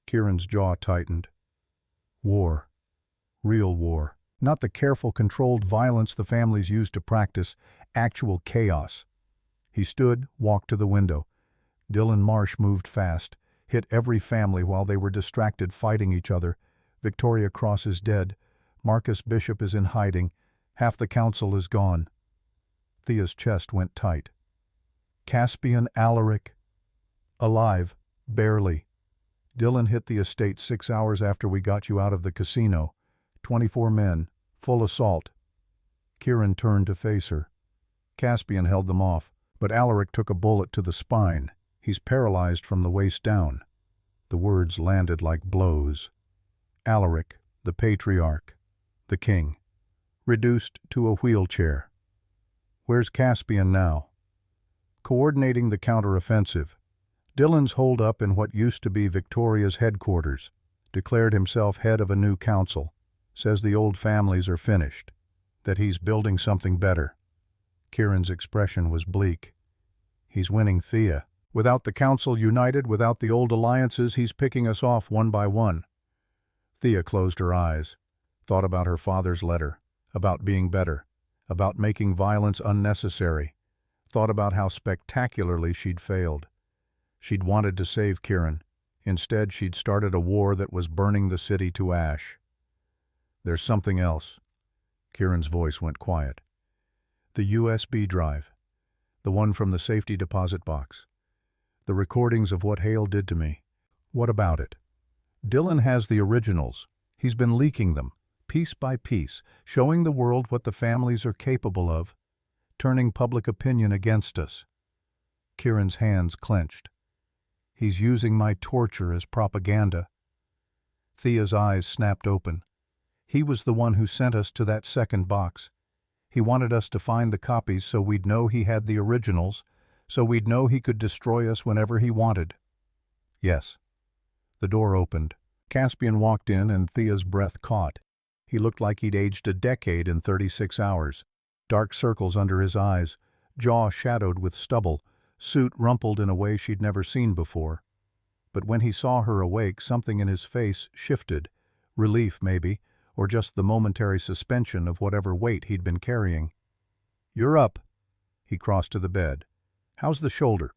Kieran's jaw tightened. War. Real war. Not the careful, controlled violence the families used to practice. Actual chaos. He stood, walked to the window. Dylan Marsh moved fast, hit every family while they were distracted fighting each other. Victoria Cross is dead. Marcus Bishop is in hiding. Half the council is gone. Thea's chest went tight. Caspian Alaric. Alive. Barely. Dylan hit the estate 6 hours after we got you out of the casino. 24 men. Full assault. Kieran turned to face her. Caspian held them off, but Alaric took a bullet to the spine. He's paralyzed from the waist down. The words landed like blows. Alaric, the patriarch, the king, reduced to a wheelchair. Where's Caspian now? Coordinating the counteroffensive. Dylan's holed up in what used to be Victoria's headquarters. Declared himself head of a new council. Says the old families are finished. That he's building something better. Kieran's expression was bleak. He's winning, Thea. Without the council united, without the old alliances, he's picking us off one by one. Thea closed her eyes. Thought about her father's letter. About being better. About making violence unnecessary. Thought about how spectacularly she'd failed. She'd wanted to save Kieran. Instead, she'd started a war that was burning the city to ash. There's something else. Kieran's voice went quiet. The USB drive. The one from the safety deposit box. The recordings of what Hale did to me. What about it? Dylan has the originals. He's been leaking them, piece by piece, showing the world what the families are capable of, turning public opinion against us. Kieran's hands clenched. He's using my torture as propaganda. Thea's eyes snapped open. He was the one who sent us to that second box. He wanted us to find the copies so we'd know he had the originals, so we'd know he could destroy us whenever he wanted. Yes. The door opened. Caspian walked in and Thea's breath caught. He looked like he'd aged a decade in 36 hours. Dark circles under his eyes, jaw shadowed with stubble, suit rumpled in a way she'd never seen before. But when he saw her awake, something in his face shifted. Relief, maybe, or just the momentary suspension of whatever weight he'd been carrying. "You're up." He crossed to the bed. "How's the shoulder?"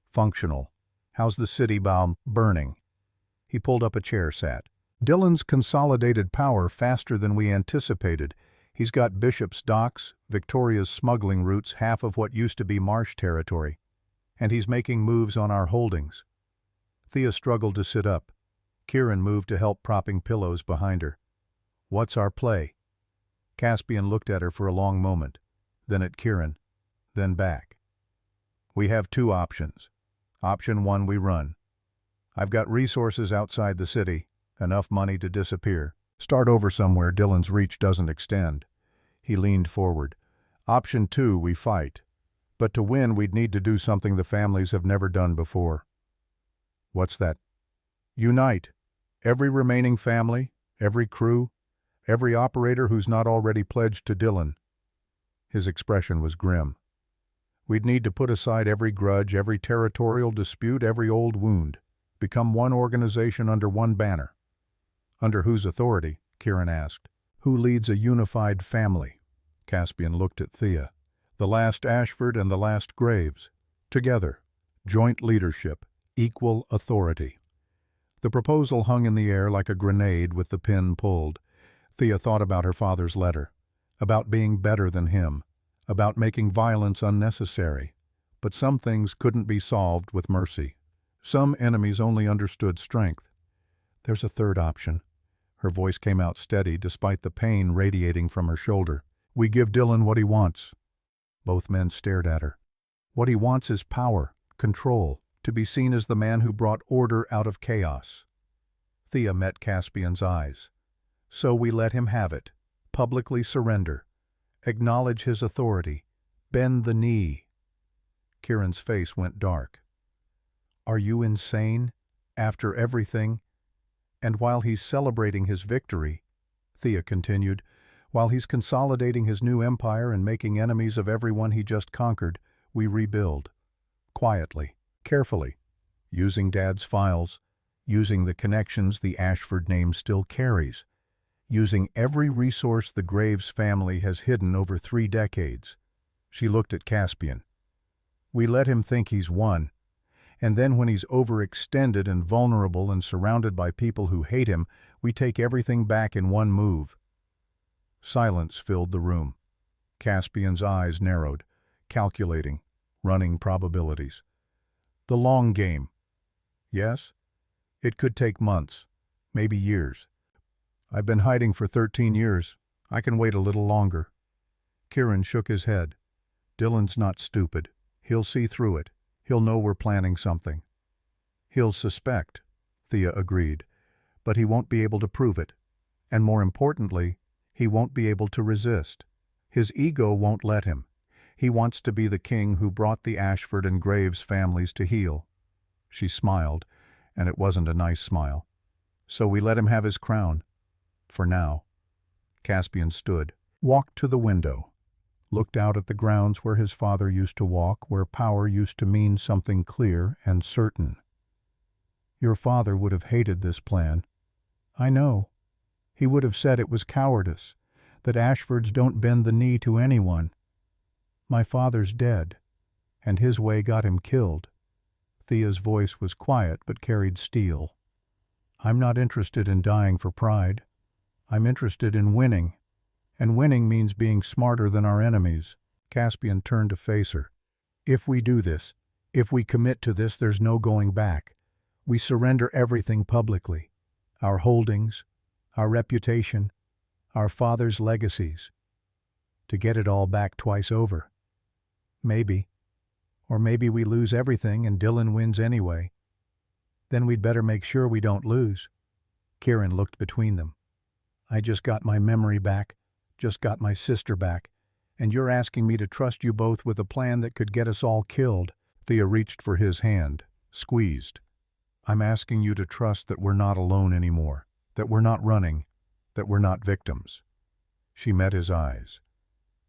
"Functional." "How's the city bow?" "Burning." He pulled up a chair, sat. "Dylan's consolidated power faster than we anticipated. He's got Bishop's docks, Victoria's smuggling routes, half of what used to be marsh territory. And he's making moves on our holdings." Thea struggled to sit up. Kieran moved to help, propping pillows behind her. "What's our play?" Caspian looked at her for a long moment, then at Kieran, then back. "We have two options. Option one, we run. I've got resources outside the city, enough money to disappear. Start over somewhere Dylan's reach doesn't extend." He leaned forward. "Option two, we fight. But to win, we'd need to do something the families have never done before." "What's that?" "Unite. Every remaining family, every crew, every operator who's not already pledged to Dylan." His expression was grim. "We'd need to put aside every grudge, every territorial dispute, every old wound. Become one organization under one banner." "Under whose authority?" Kieran asked. "Who leads a unified family?" Caspian looked at Thea. "The last Ashford and the last Graves. Together. Joint leadership. Equal authority." The proposal hung in the air like a grenade with the pin pulled. Thea thought about her father's letter, about being better than him, about making violence unnecessary. But some things couldn't be solved with mercy. Some enemies only understood strength. "There's a third option." Her voice came out steady despite the pain radiating from her shoulder. "We give Dylan what he wants." Both men stared at her. "What he wants is power, control, to be seen as the man who brought order out of chaos." Thea met Caspian's eyes. "So we let him have it, publicly surrender, acknowledge his authority, bend the knee." Kieran's face went dark. "Are you insane? After everything?" "And while he's celebrating his victory," Thea continued, "while he's consolidating his new empire and making enemies of everyone he just conquered, we rebuild. Quietly, carefully, using Dad's files, using the connections the Ashford name still carries, using every resource the Graves family has hidden over 3 decades. She looked at Caspian. "We let him think he's won. And then when he's overextended and vulnerable and surrounded by people who hate him, we take everything back in one move." Silence filled the room. Caspian's eyes narrowed, calculating, running probabilities. "The long game." "Yes? It could take months, maybe years. I've been hiding for 13 years. I can wait a little longer." Kieran shook his head. "Dylan's not stupid. He'll see through it. He'll know we're planning something." "He'll suspect," Thea agreed, "but he won't be able to prove it. And more importantly, he won't be able to resist. His ego won't let him. He wants to be the king who brought the Ashford and Graves families to heel." She smiled, and it wasn't a nice smile. "So we let him have his crown. For now." Caspian stood, walked to the window, looked out at the grounds where his father used to walk, where power used to mean something clear and certain. "Your father would have hated this plan. I know. He would have said it was cowardice, that Ashfords don't bend the knee to anyone. My father's dead, and his way got him killed." Thea's voice was quiet but carried steel. "I'm not interested in dying for pride. I'm interested in winning. And winning means being smarter than our enemies." Caspian turned to face her. "If we do this, if we commit to this, there's no going back. We surrender everything publicly. Our holdings, our reputation, our father's legacies. To get it all back twice over. Maybe. Or maybe we lose everything and Dylan wins anyway. Then we'd better make sure we don't lose." Kieran looked between them. "I just got my memory back. Just got my sister back, And you're asking me to trust you both with a plan that could get us all killed. Thea reached for his hand, squeezed. I'm asking you to trust that we're not alone anymore, that we're not running, that we're not victims. She met his eyes.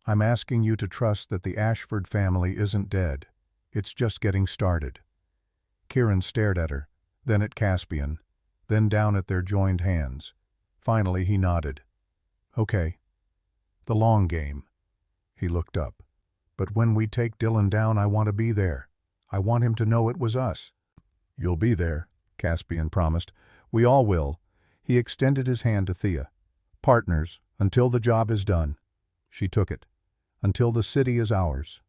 I'm asking you to trust that the Ashford family isn't dead. It's just getting started. Kieran stared at her, then at Caspian, then down at their joined hands. Finally, he nodded. Okay. The long game. He looked up. But when we take Dylan down, I want to be there. I want him to know it was us. You'll be there, Caspian promised. We all will. He extended his hand to Thea. Partners, until the job is done. She took it. Until the city is ours.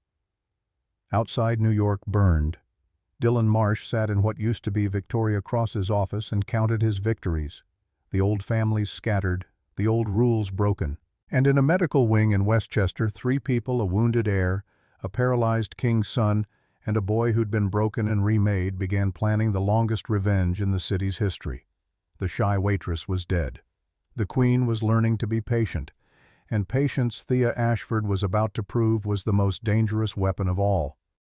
Outside New York burned. Dylan Marsh sat in what used to be Victoria Cross's office and counted his victories. The old families scattered, the old rules broken. And in a medical wing in Westchester, 3 people, a wounded heir, a paralyzed king's son, and a boy who'd been broken and remade, began planning the longest revenge in the city's history. The shy waitress was dead. The queen was learning to be patient, and patience Thea Ashford was about to prove was the most dangerous weapon of all.